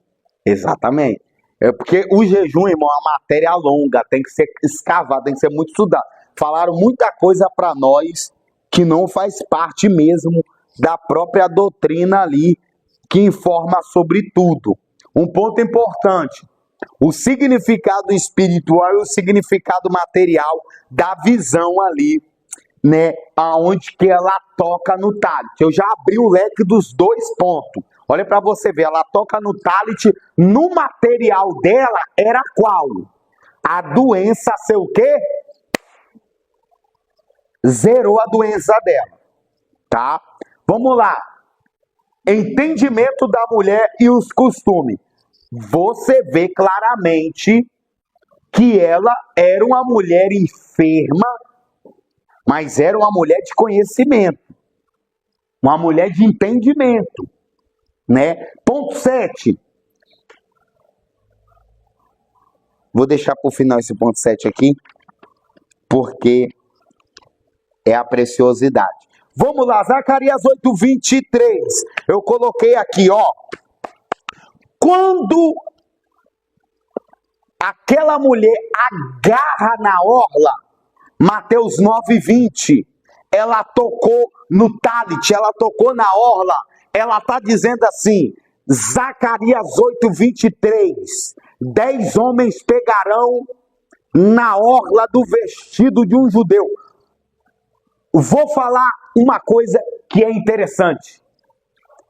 Exatamente. É porque o jejum, irmão, é uma matéria longa, tem que ser escavada, tem que ser muito estudado. Falaram muita coisa para nós que não faz parte mesmo da própria doutrina ali, que informa sobre tudo. Um ponto importante, o significado espiritual e o significado material da visão ali, né, aonde que ela toca no talit. Eu já abri o leque dos dois pontos. Olha para você ver, ela toca no talit, no material dela era qual? A doença, sei o quê? Zerou a doença dela, tá? Vamos lá. Entendimento da mulher e os costumes. Você vê claramente que ela era uma mulher enferma, mas era uma mulher de conhecimento, uma mulher de entendimento, né? Ponto 7. Vou deixar para o final esse ponto 7 aqui, porque é a preciosidade. Vamos lá, Zacarias 8:23. Eu coloquei aqui, ó. Quando aquela mulher agarra na orla, Mateus 9:20, ela tocou no talit, ela tocou na orla, ela está dizendo assim, Zacarias 8:23, 10 homens pegarão na orla do vestido de um judeu. Vou falar uma coisa que é interessante,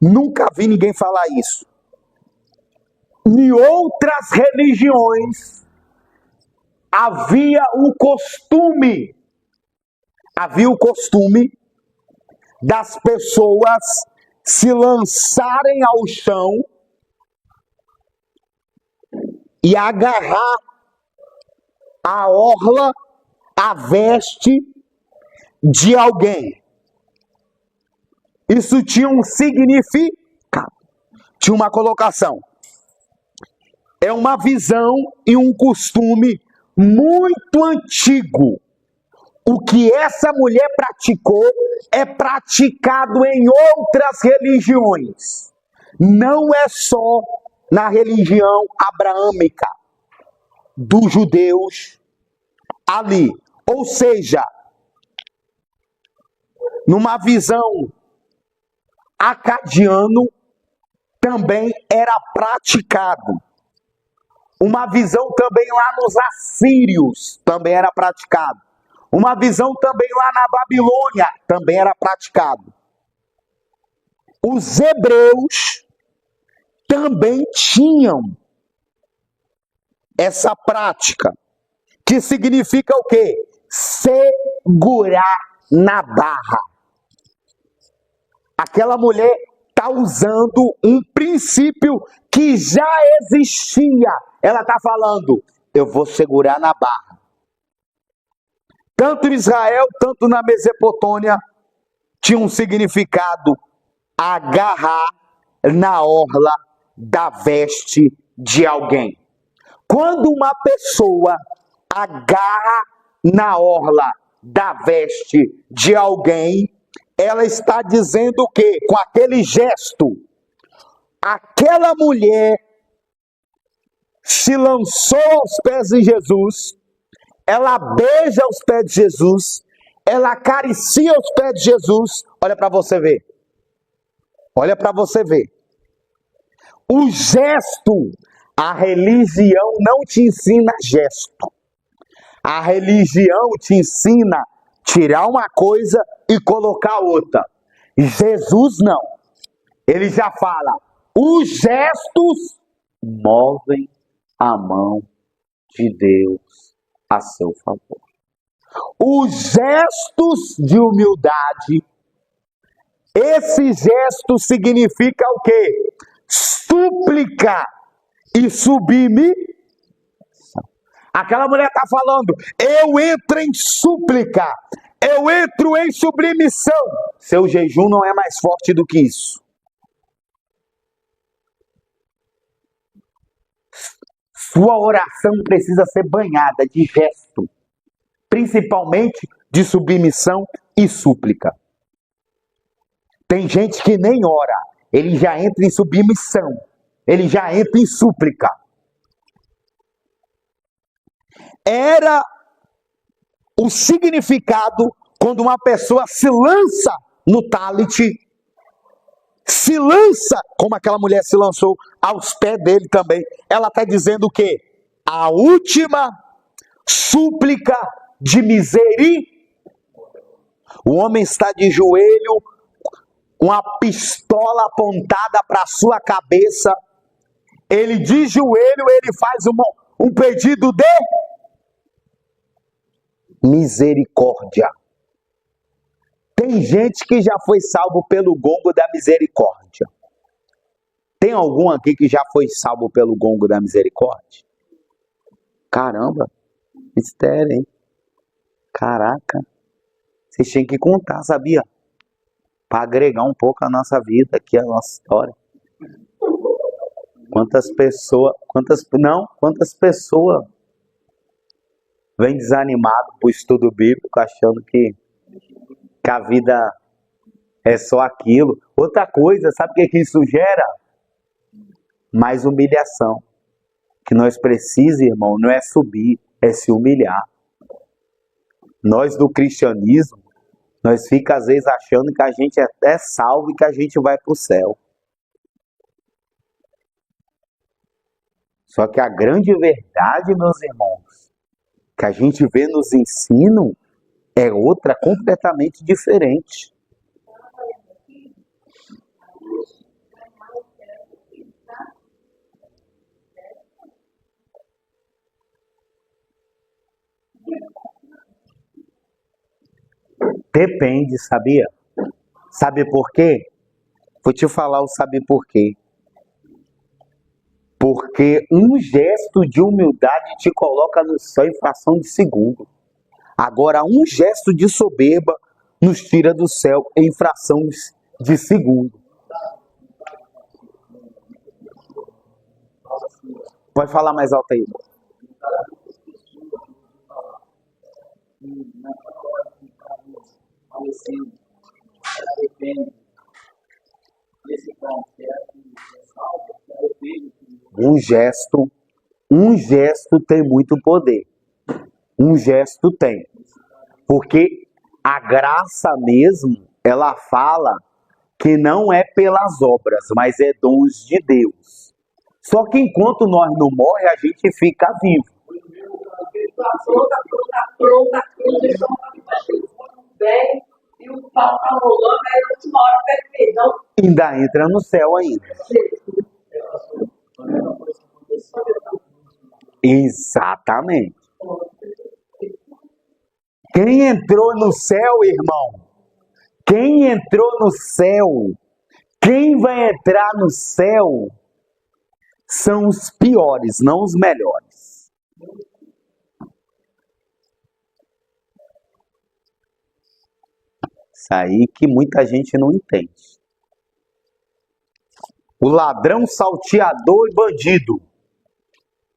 nunca vi ninguém falar isso. Em outras religiões, havia o costume das pessoas se lançarem ao chão e agarrar a orla, a veste de alguém. Isso tinha um significado, tinha uma colocação. É uma visão e um costume muito antigo. o que essa mulher praticou é praticado em outras religiões. Não é só na religião abraâmica dos judeus ali. Ou seja, numa visão acadiano, também era praticado. Uma visão também lá nos assírios, também era praticado. Uma visão também lá na Babilônia, também era praticado. Os hebreus também tinham essa prática, que significa o quê? Segurar na barra. Aquela mulher está usando um princípio que já existia. Ela está falando, eu vou segurar na barra. Tanto em Israel, tanto na Mesopotâmia, tinha um significado: agarrar na orla da veste de alguém. Quando uma pessoa agarra na orla da veste de alguém, ela está dizendo o quê? Com aquele gesto, aquela mulher se lançou aos pés de Jesus, ela beija os pés de Jesus, ela acaricia os pés de Jesus. Olha para você ver. Olha para você ver. O gesto, a religião não te ensina gesto. A religião te ensina tirar uma coisa e colocar outra. Jesus não. Ele já fala, os gestos movem a mão de Deus a seu favor. Os gestos de humildade, esse gesto significa o quê? Súplica e submissão. Aquela mulher está falando, eu entro em súplica, eu entro em submissão. Seu jejum não é mais forte do que isso. Sua oração precisa ser banhada de gesto, principalmente de submissão e súplica. Tem gente que nem ora, ele já entra em submissão, ele já entra em súplica. Era o significado quando uma pessoa se lança no talit, se lança, como aquela mulher se lançou aos pés dele também. Ela está dizendo o quê? A última súplica de misericórdia. O homem está de joelho, uma pistola apontada para a sua cabeça. Ele de joelho, ele faz um pedido de misericórdia. Tem gente que já foi salvo pelo gongo da misericórdia. Tem algum aqui que já foi salvo pelo gongo da misericórdia? Caramba, mistério, hein? Caraca, vocês têm que contar, sabia? Para agregar um pouco a nossa vida aqui, a nossa história. Quantas pessoas vêm desanimado para o estudo bíblico, achando que a vida é só aquilo. Outra coisa, sabe o que isso gera? Mais humilhação. Que nós precisamos, irmão, não é subir, é se humilhar. Nós do cristianismo, nós ficamos às vezes achando que a gente é até salvo e que a gente vai para o céu. Só que a grande verdade, meus irmãos, que a gente vê nos ensinos, é outra completamente diferente. Depende, sabia? Sabe por quê? Vou te falar o sabe por quê. Porque um gesto de humildade te coloca no céu em fração de segundo. Agora, um gesto de soberba nos tira do céu em frações de segundo. Pode falar mais alto aí. falecendo, ela depende desse cara que é salvo, ela depende Um gesto tem muito poder. Um gesto tem. Porque a graça mesmo, ela fala que não é pelas obras, mas é dons de Deus. Só que enquanto nós não morre, a gente fica vivo. Pronta, bem, e o pau tá rolando, aí na última hora pega perdão. Ainda entra no céu ainda. Exatamente. Quem entrou no céu, irmão? Quem entrou no céu? Quem vai entrar no céu são os piores, não os melhores. Isso aí que muita gente não entende. O ladrão, salteador e bandido.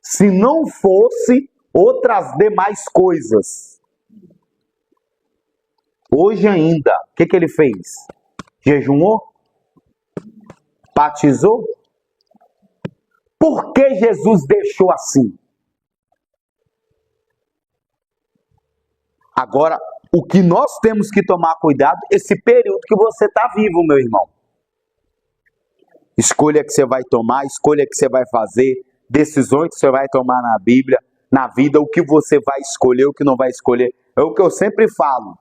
Se não fosse outras demais coisas. Hoje ainda, o que ele fez? Jejuou? Batizou? Por que Jesus deixou assim? Agora, o que nós temos que tomar cuidado, esse período que você está vivo, meu irmão. Escolha que você vai tomar, escolha que você vai fazer, decisões que você vai tomar na Bíblia, na vida, o que você vai escolher, o que não vai escolher. É o que eu sempre falo.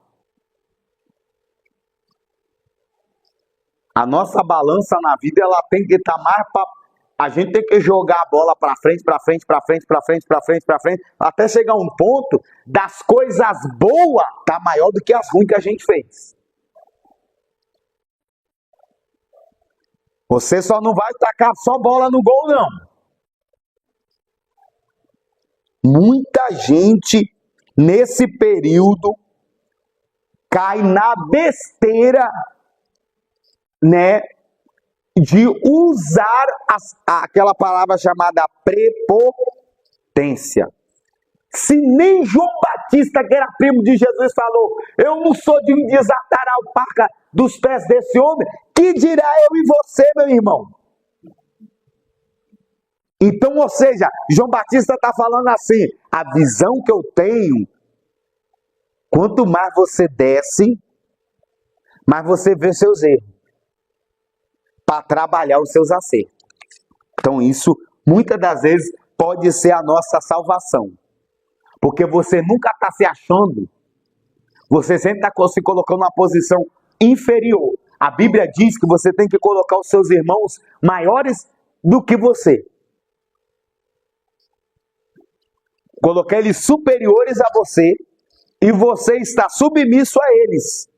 A nossa balança na vida, ela tem que estar mais para... A gente tem que jogar a bola para frente, para frente, para frente, para frente, para frente, para frente, até chegar a um ponto das coisas boas tá maior do que as ruins que a gente fez. Você só não vai tacar só bola no gol, não. Muita gente, nesse período, cai na besteira, né, de usar aquela palavra chamada prepotência. Se nem João Batista, que era primo de Jesus, falou: eu não sou de desatar a alpaca dos pés desse homem, que dirá eu e você, meu irmão? Então, ou seja, João Batista está falando assim, a visão que eu tenho, quanto mais você desce, mais você vê seus erros, para trabalhar os seus acertos. Então isso, muitas das vezes, pode ser a nossa salvação. Porque você nunca está se achando, você sempre está se colocando numa posição inferior. A Bíblia diz que você tem que colocar os seus irmãos maiores do que você. Colocar eles superiores a você e você está submisso a eles.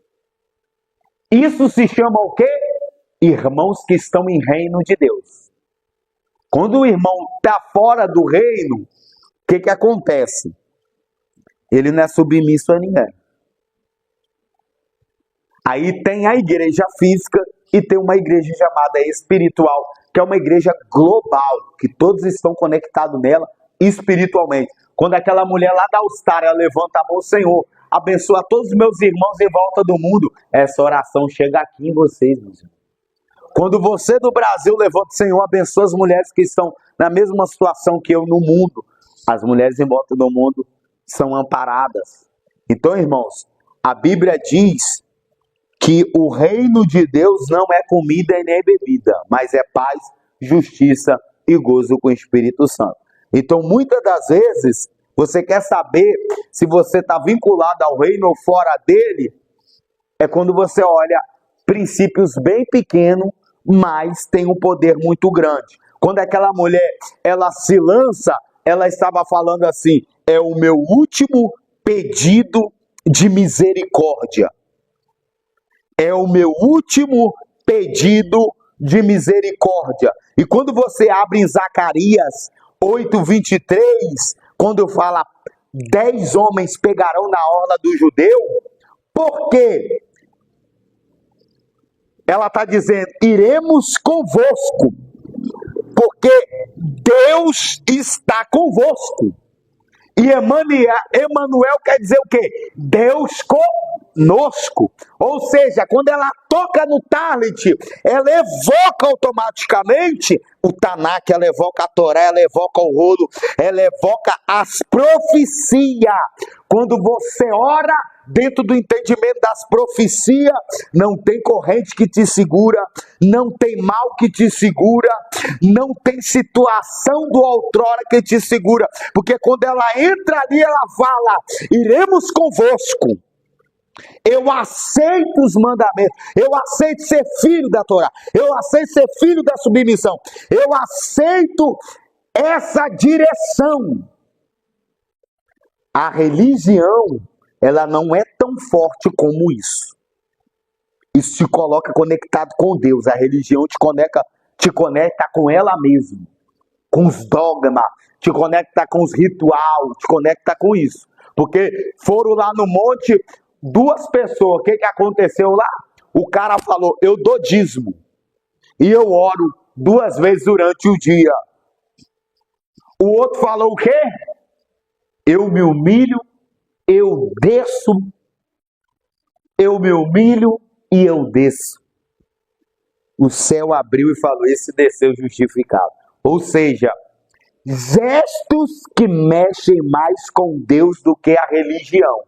Isso se chama o quê? Irmãos que estão em reino de Deus. Quando o irmão está fora do reino, o que acontece? Ele não é submisso a ninguém. Aí tem a igreja física e tem uma igreja chamada espiritual, que é uma igreja global, que todos estão conectados nela espiritualmente. Quando aquela mulher lá da Austrália levanta a mão, Senhor, abençoa todos os meus irmãos em volta do mundo, essa oração chega aqui em vocês, meus irmãos. Quando você do Brasil levanta, Senhor, abençoa as mulheres que estão na mesma situação que eu no mundo, as mulheres em volta do mundo são amparadas. Então, irmãos, a Bíblia diz que o reino de Deus não é comida e nem bebida, mas é paz, justiça e gozo com o Espírito Santo. Então, muitas das vezes, você quer saber se você está vinculado ao reino ou fora dele, é quando você olha princípios bem pequenos, mas tem um poder muito grande. Quando aquela mulher, ela se lança, ela estava falando assim, é o meu último pedido de misericórdia. É o meu último pedido de misericórdia. E quando você abre em Zacarias 8:23, quando fala 10 homens pegarão na orla do judeu, por quê? Ela está dizendo, iremos convosco, porque Deus está convosco. E Emanuel quer dizer o quê? Deus conosco. Ou seja, quando ela toca no talit, ela evoca automaticamente o Tanakh, ela evoca a Torá, ela evoca o rolo, ela evoca as profecias. Quando você ora dentro do entendimento das profecias, não tem corrente que te segura, não tem mal que te segura, não tem situação do outrora que te segura, porque quando ela entra ali, ela fala: iremos convosco. Eu aceito os mandamentos, eu aceito ser filho da Torá, eu aceito ser filho da submissão, eu aceito essa direção. A religião, ela não é tão forte como isso. Isso te coloca conectado com Deus. A religião te conecta com ela mesma, com os dogmas, te conecta com os rituais, te conecta com isso. Porque foram lá no monte 2 pessoas, o que aconteceu lá? O cara falou: eu dou dízimo e eu oro 2 vezes durante o dia. O outro falou o quê? Eu me humilho, eu desço, eu me humilho e eu desço. O céu abriu e falou: esse desceu justificado. Ou seja, gestos que mexem mais com Deus do que a religião.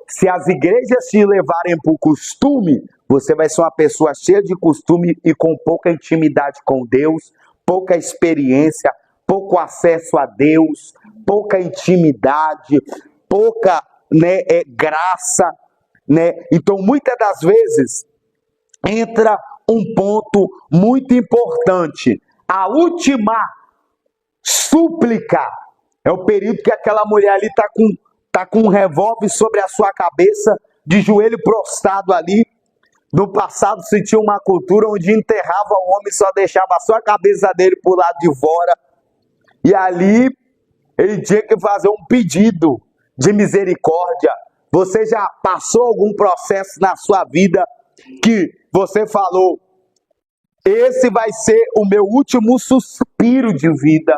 Se as igrejas te levarem para o costume, você vai ser uma pessoa cheia de costume e com pouca intimidade com Deus, pouca experiência, pouco acesso a Deus, pouca intimidade, pouca graça. Então, muitas das vezes, entra um ponto muito importante. A última súplica é o período que aquela mulher ali está com um revólver sobre a sua cabeça, de joelho prostrado ali. No passado se tinha uma cultura onde enterrava o homem e só deixava só a cabeça dele para o lado de fora. E ali ele tinha que fazer um pedido de misericórdia. Você já passou algum processo na sua vida que você falou: esse vai ser o meu último suspiro de vida?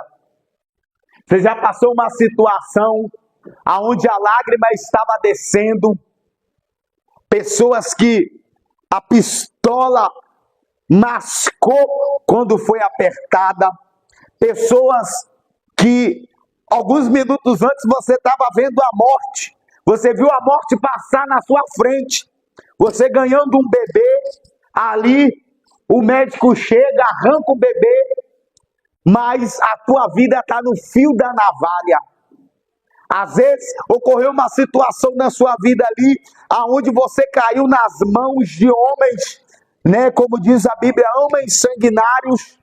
Você já passou uma situação onde a lágrima estava descendo? Pessoas que a pistola mascou quando foi apertada. Pessoas que alguns minutos antes você estava vendo a morte. Você viu a morte passar na sua frente. Você ganhando um bebê. Ali o médico chega, arranca o bebê. Mas a tua vida está no fio da navalha. Às vezes ocorreu uma situação na sua vida ali, aonde você caiu nas mãos de homens, como diz a Bíblia, homens sanguinários,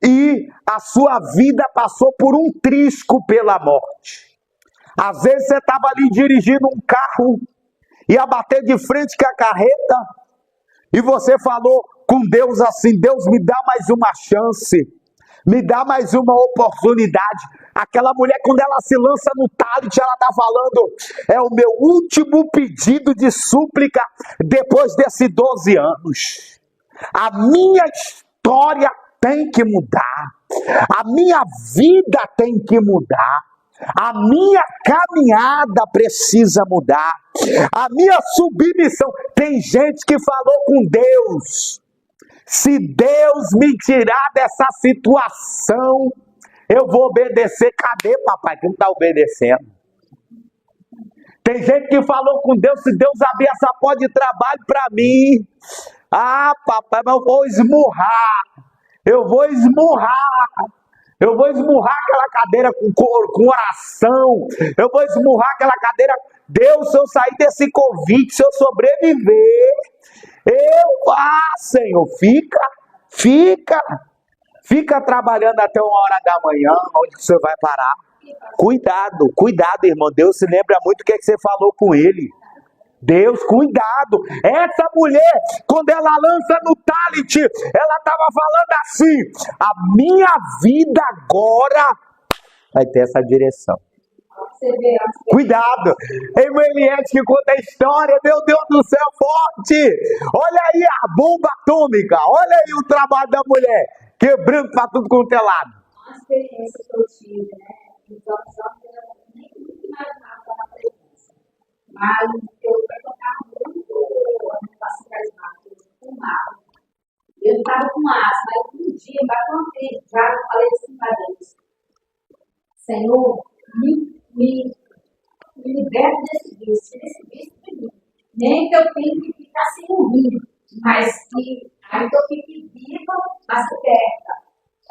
e a sua vida passou por um trisco pela morte. Às vezes você estava ali dirigindo um carro, ia bater de frente com a carreta, e você falou com Deus assim: Deus, me dá mais uma chance, me dá mais uma oportunidade. Aquela mulher, quando ela se lança no talit, ela está falando: é o meu último pedido de súplica depois desses 12 anos. A minha história tem que mudar. A minha vida tem que mudar. A minha caminhada precisa mudar. A minha submissão. Tem gente que falou com Deus: se Deus me tirar dessa situação, eu vou obedecer. Cadê, papai, que não está obedecendo? Tem gente que falou com Deus: se Deus abrir essa porta de trabalho para mim, papai, mas eu vou esmurrar. Eu vou esmurrar aquela cadeira com oração. Eu vou esmurrar aquela cadeira. Deus, se eu sair desse convite, se eu sobreviver, Senhor, fica trabalhando até 1h da manhã, onde você vai parar. Cuidado, irmão. Deus se lembra muito o que você falou com ele. Deus, cuidado. Essa mulher, quando ela lança no talit, ela estava falando assim: a minha vida agora vai ter essa direção. Cuidado. Irmã Eliette que conta a história, meu Deus do céu, forte. Olha aí a bomba atômica, olha aí o trabalho da mulher, quebrando para tudo quanto é lado. Uma experiência que eu tive, Então, só que eu nem imaginava na presença. Mas eu frequentava muito a meditação carismática, eu fumava. Eu estava com asma, mas um dia, bastante já eu falei assim para Deus: Senhor, me liberta desse vício, desse vício de mim. Nem que eu tenha que ficar sem um rim, mas que ainda eu fique viva, mas coberta.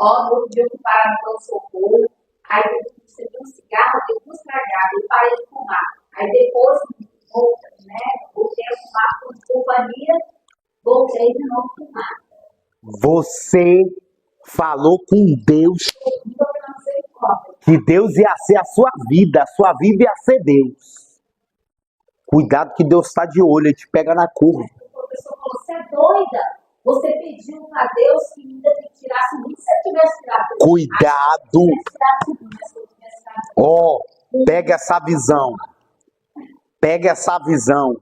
Ó, no dia que eu parava no socorro, aí eu recebi um cigarro, eu fui estragado, eu parei de fumar. Aí depois, voltei a fumar com companhia, voltei de novo a fumar. Você falou com Deus que Deus ia ser a sua vida ia ser Deus. Cuidado que Deus está de olho, ele te pega na curva. O professor falou: você é doida? Você pediu para Deus que ainda te tirasse o rim, se eu tivesse tirado. Cuidado. Ó, pega essa visão. Pega essa visão.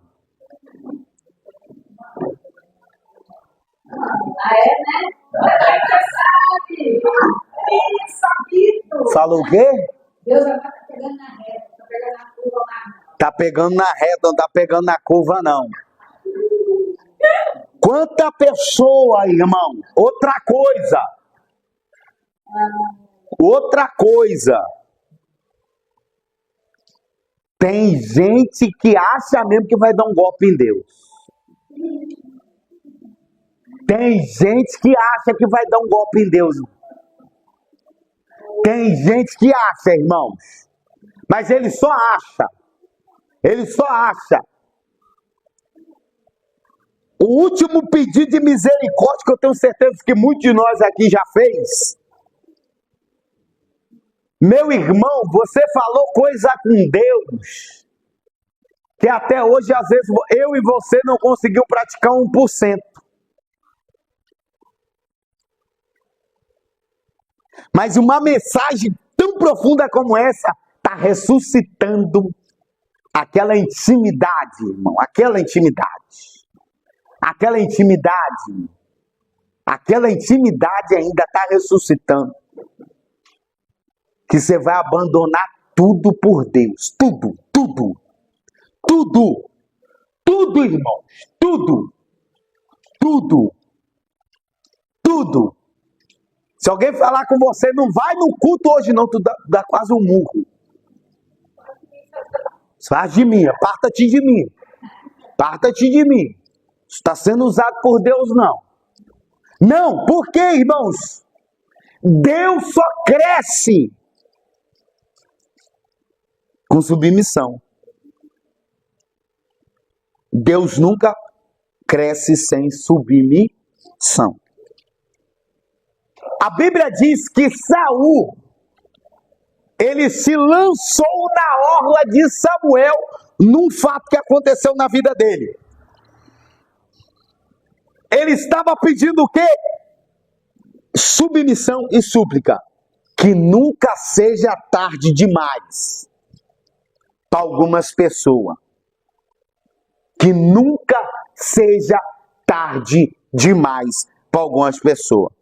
Ah, é, né? Sabe? Sabido. Falou o quê? Deus já está pegando na reta, está pegando na curva lá. Tá pegando na reta, não tá pegando na curva, não. Quanta pessoa, irmão. Outra coisa. Tem gente que acha mesmo que vai dar um golpe em Deus. Tem gente que acha que vai dar um golpe em Deus. Tem gente que acha, irmãos. Mas ele só acha. Ele só acha. O último pedido de misericórdia que eu tenho certeza que muitos de nós aqui já fez. Meu irmão, você falou coisa com Deus que até hoje, às vezes, eu e você não conseguiu praticar 1%. Mas uma mensagem tão profunda como essa está ressuscitando aquela intimidade, irmão. Aquela intimidade ainda está ressuscitando. Que você vai abandonar tudo por Deus. Tudo, irmãos. Tudo. Se alguém falar com você, não vai no culto hoje não, tu dá quase um murro. Faz de mim, aparta-te de mim. Isso está sendo usado por Deus, não. Não, por quê, irmãos? Deus só cresce com submissão. Deus nunca cresce sem submissão. A Bíblia diz que Saul, ele se lançou na orla de Samuel num fato que aconteceu na vida dele. Ele estava pedindo o quê? Submissão e súplica. Que nunca seja tarde demais para algumas pessoas. Que nunca seja tarde demais para algumas pessoas.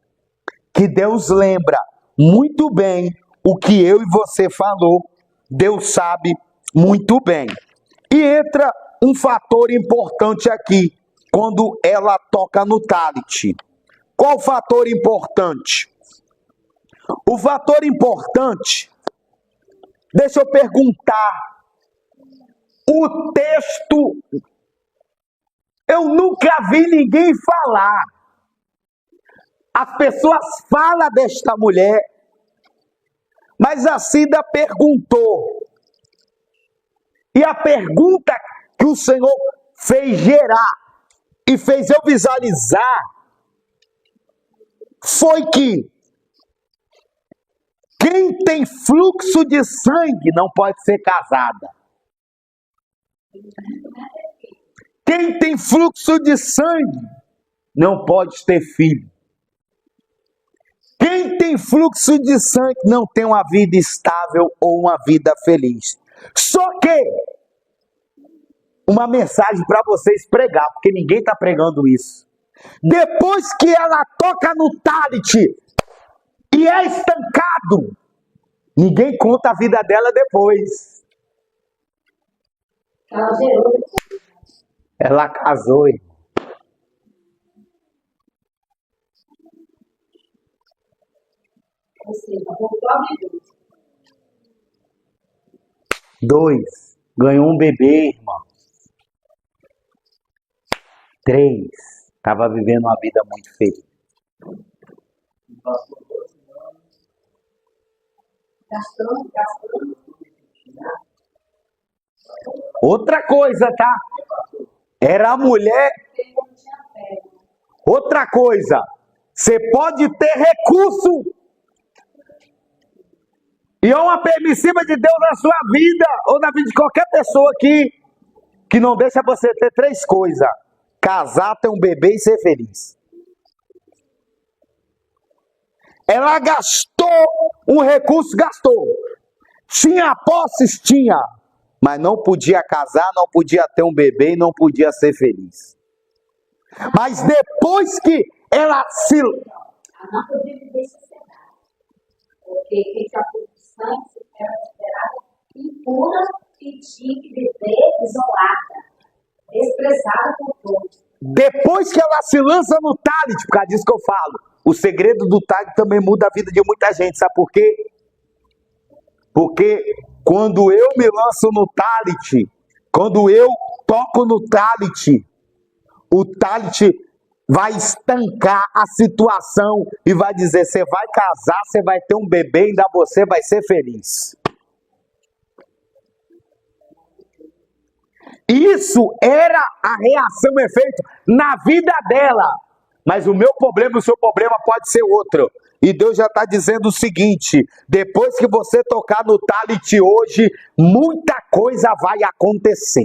Que Deus lembra muito bem o que eu e você falou. Deus sabe muito bem. E entra um fator importante aqui, quando ela toca no talit. Qual o fator importante? O fator importante, deixa eu perguntar, o texto, eu nunca vi ninguém falar. As pessoas falam desta mulher, mas a Cida perguntou. E a pergunta que o Senhor fez gerar e fez eu visualizar foi que quem tem fluxo de sangue não pode ser casada. Quem tem fluxo de sangue não pode ter filho. Quem tem fluxo de sangue não tem uma vida estável ou uma vida feliz. Só que, uma mensagem para vocês pregar, porque ninguém está pregando isso. Depois que ela toca no talit e é estancado, ninguém conta a vida dela depois. Ela gerou. Ela casou, irmão. Ou seja, voltou a viver. 2, ganhou um bebê, irmão. 3, estava vivendo uma vida muito feliz. E passou 12 anos, Gastando. Outra coisa, tá? Era a mulher. Porque não tinha fé. Outra coisa, você pode ter recurso e é uma permissiva de Deus na sua vida ou na vida de qualquer pessoa aqui que não deixa você ter 3 coisas: casar, ter um bebê e ser feliz. Ela gastou um recurso, gastou. Tinha posses, tinha, mas não podia casar, não podia ter um bebê e não podia ser feliz. Mas depois que ela se... A não podia viver sossegada. Porque quem já foi do sangue era considerada impura e tinha que viver isolada, desprezada por todos. Depois que ela se lança no talent, por causa disso que eu falo, o segredo do talent também muda a vida de muita gente, sabe por quê? Porque quando eu me lanço no talent, quando eu toco no talent, o talent vai estancar a situação e vai dizer: você vai casar, você vai ter um bebê, ainda você vai ser feliz. Isso era a reação, o efeito na vida dela. Mas o meu problema e o seu problema pode ser outro. E Deus já está dizendo o seguinte: depois que você tocar no talent hoje, muita coisa vai acontecer.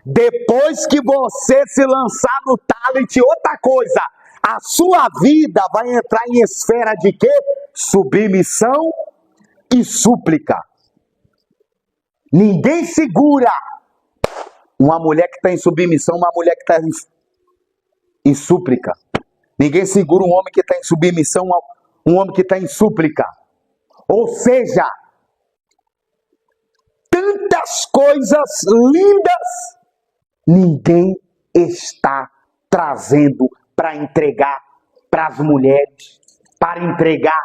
Depois que você se lançar no talent, outra coisa, a sua vida vai entrar em esfera de quê? Submissão e súplica. Ninguém segura uma mulher que está em submissão, uma mulher que está em súplica. Ninguém segura um homem que está em submissão, um homem que está em súplica. Ou seja, tantas coisas lindas, ninguém está trazendo para entregar para as mulheres, para entregar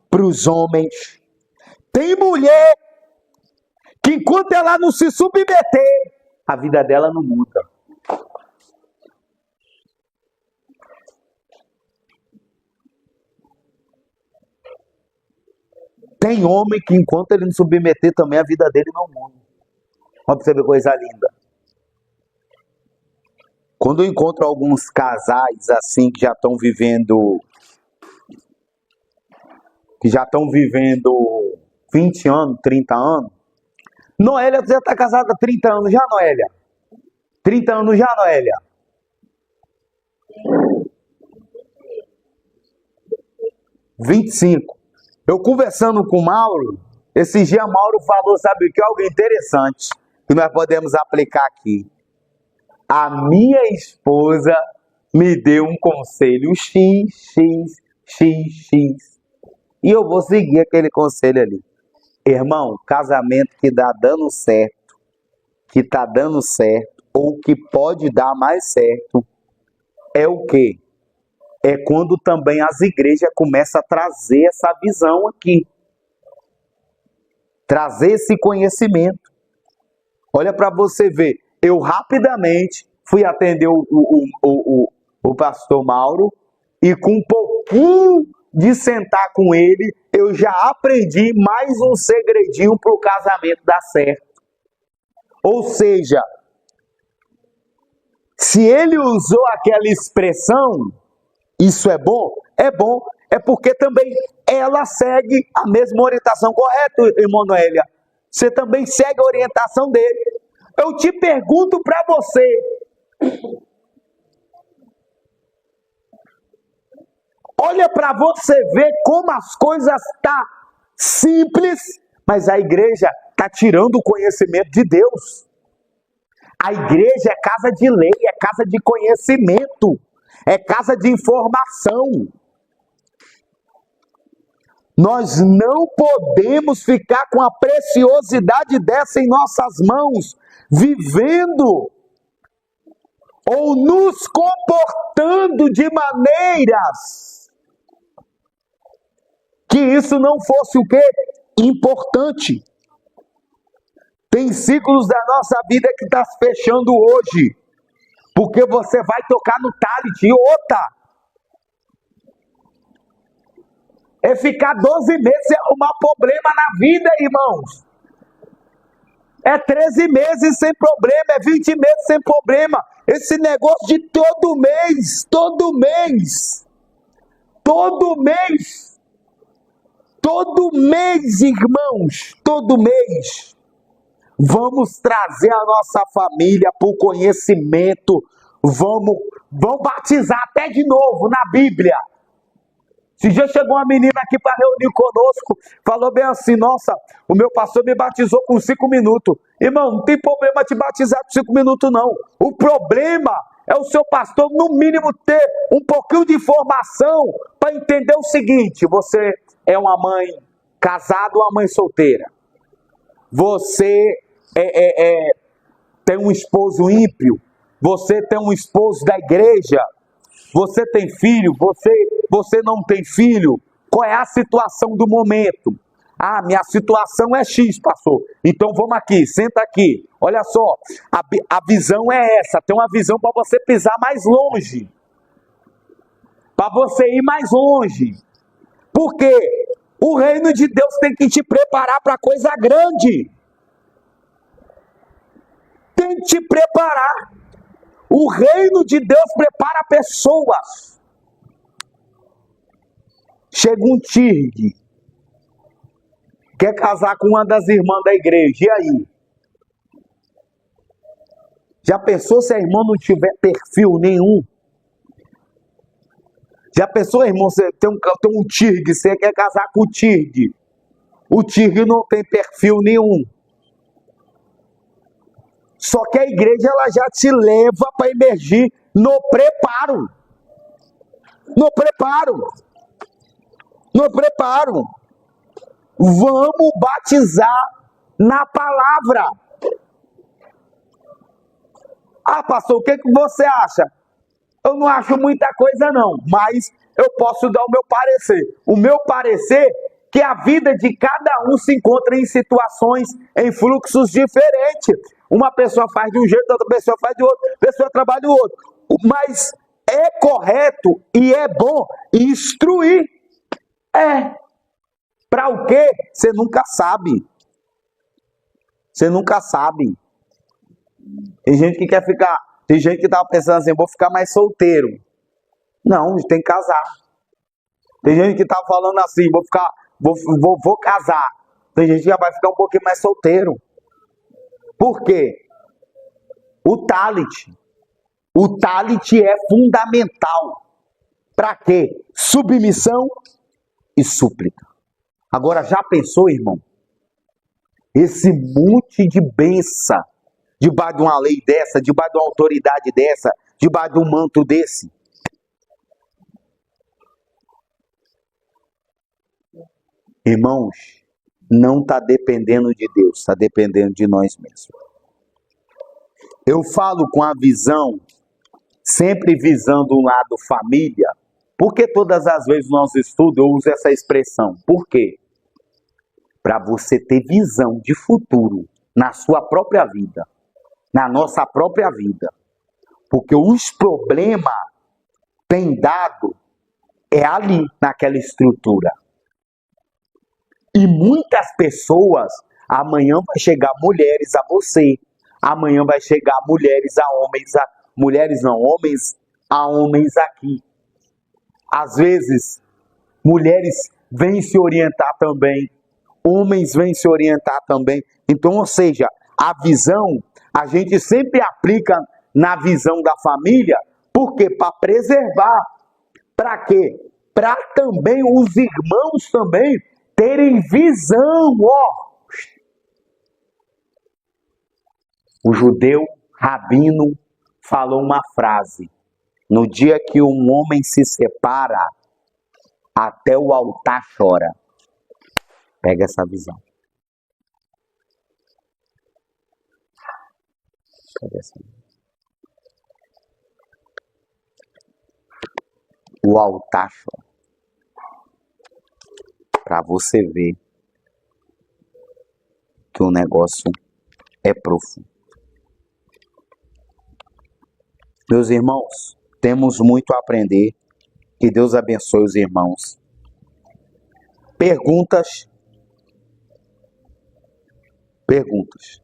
para os homens. Tem mulher que enquanto ela não se submeter, a vida dela não muda. Tem homem que enquanto ele não submeter também, a vida dele não muda. Olha pra você ver coisa linda. Quando eu encontro alguns casais assim que já estão vivendo 20 anos, 30 anos. Noélia, você já está casada há 30 anos já, Noélia? 30 anos já, Noélia? 25. Eu conversando com o Mauro, esses dias Mauro falou, sabe o que? Algo interessante que nós podemos aplicar aqui. A minha esposa me deu um conselho X. E eu vou seguir aquele conselho ali. Irmão, casamento que dá dando certo, que tá dando certo, ou que pode dar mais certo, é o quê? É quando também as igrejas começam a trazer essa visão aqui. Trazer esse conhecimento. Olha para você ver. Eu rapidamente fui atender o pastor Mauro e com um pouquinho de sentar com ele, eu já aprendi mais um segredinho para o casamento dar certo. Ou seja, se ele usou aquela expressão, isso é bom? É bom. É porque também ela segue a mesma orientação. Correto, irmã Noélia? Você também segue a orientação dele. Eu te pergunto para você. Olha para você ver como as coisas estão simples, mas a igreja está tirando o conhecimento de Deus. A igreja é casa de lei, é casa de conhecimento, é casa de informação. Nós não podemos ficar com a preciosidade dessa em nossas mãos, vivendo ou nos comportando de maneiras que isso não fosse o quê? Importante. Tem ciclos da nossa vida que está se fechando hoje, porque você vai tocar no talent. E outra, é ficar 12 meses e arrumar problema na vida, irmãos. É 13 meses sem problema, é 20 meses sem problema. Esse negócio de todo mês, irmãos, todo mês, vamos trazer a nossa família para o conhecimento, vamos batizar até de novo na Bíblia. Esse dia chegou uma menina aqui para reunir conosco, falou bem assim: nossa, o meu pastor me batizou com 5 minutos. Irmão, não tem problema te batizar com 5 minutos não. O problema é o seu pastor, no mínimo, ter um pouquinho de informação para entender o seguinte: você é uma mãe casada ou uma mãe solteira? Você tem um esposo ímpio? Você tem um esposo da igreja? Você tem filho? Você não tem filho? Qual é a situação do momento? Ah, minha situação é X, pastor. Então vamos aqui, senta aqui. Olha só, a visão é essa. Tem uma visão para você pisar mais longe. Para você ir mais longe. Porque o reino de Deus tem que te preparar para coisa grande. Tem que te preparar. O reino de Deus prepara pessoas. Chega um tigre, quer casar com uma das irmãs da igreja, e aí? Já pensou se a irmã não tiver perfil nenhum? Já pensou, irmão, você tem um tigre, você quer casar com o tigre não tem perfil nenhum. Só que a igreja ela já te leva para emergir no preparo. No preparo. No preparo. Vamos batizar na palavra. Ah, pastor, o que você acha? Eu não acho muita coisa não, mas eu posso dar o meu parecer. O meu parecer é que a vida de cada um se encontra em situações, em fluxos diferentes. Uma pessoa faz de um jeito, outra pessoa faz de outro, outra pessoa trabalha de outro. Mas é correto e é bom instruir. Para o quê? Você nunca sabe. Você nunca sabe. Tem gente que quer ficar... Tem gente que estava pensando assim: vou ficar mais solteiro. Não, tem que casar. Tem gente que estava falando assim: vou casar. Tem gente que já vai ficar um pouquinho mais solteiro. Por quê? O talent é fundamental. Para quê? Submissão e súplica. Agora, já pensou, irmão? Esse monte de bênção debaixo de uma lei dessa, debaixo de uma autoridade dessa, debaixo de um manto desse. Irmãos, não está dependendo de Deus, está dependendo de nós mesmos. Eu falo com a visão, sempre visando um lado família, porque todas as vezes nós estudamos, eu uso essa expressão. Por quê? Para você ter visão de futuro na sua própria vida, na nossa própria vida. Porque os problemas têm dado ali, naquela estrutura. E muitas pessoas, amanhã vai chegar mulheres a você, amanhã vai chegar mulheres a homens, homens a homens aqui. Às vezes, mulheres vêm se orientar também, homens vêm se orientar também. Então, ou seja, a visão, a gente sempre aplica na visão da família, porque para preservar, para quê? Para também os irmãos também terem visão, O judeu rabino falou uma frase: no dia que um homem se separa, até o altar chora. Pega essa visão. Pega essa visão. O altar chora. Para você ver que o negócio é profundo. Meus irmãos, temos muito a aprender. Que Deus abençoe os irmãos. Perguntas? Perguntas.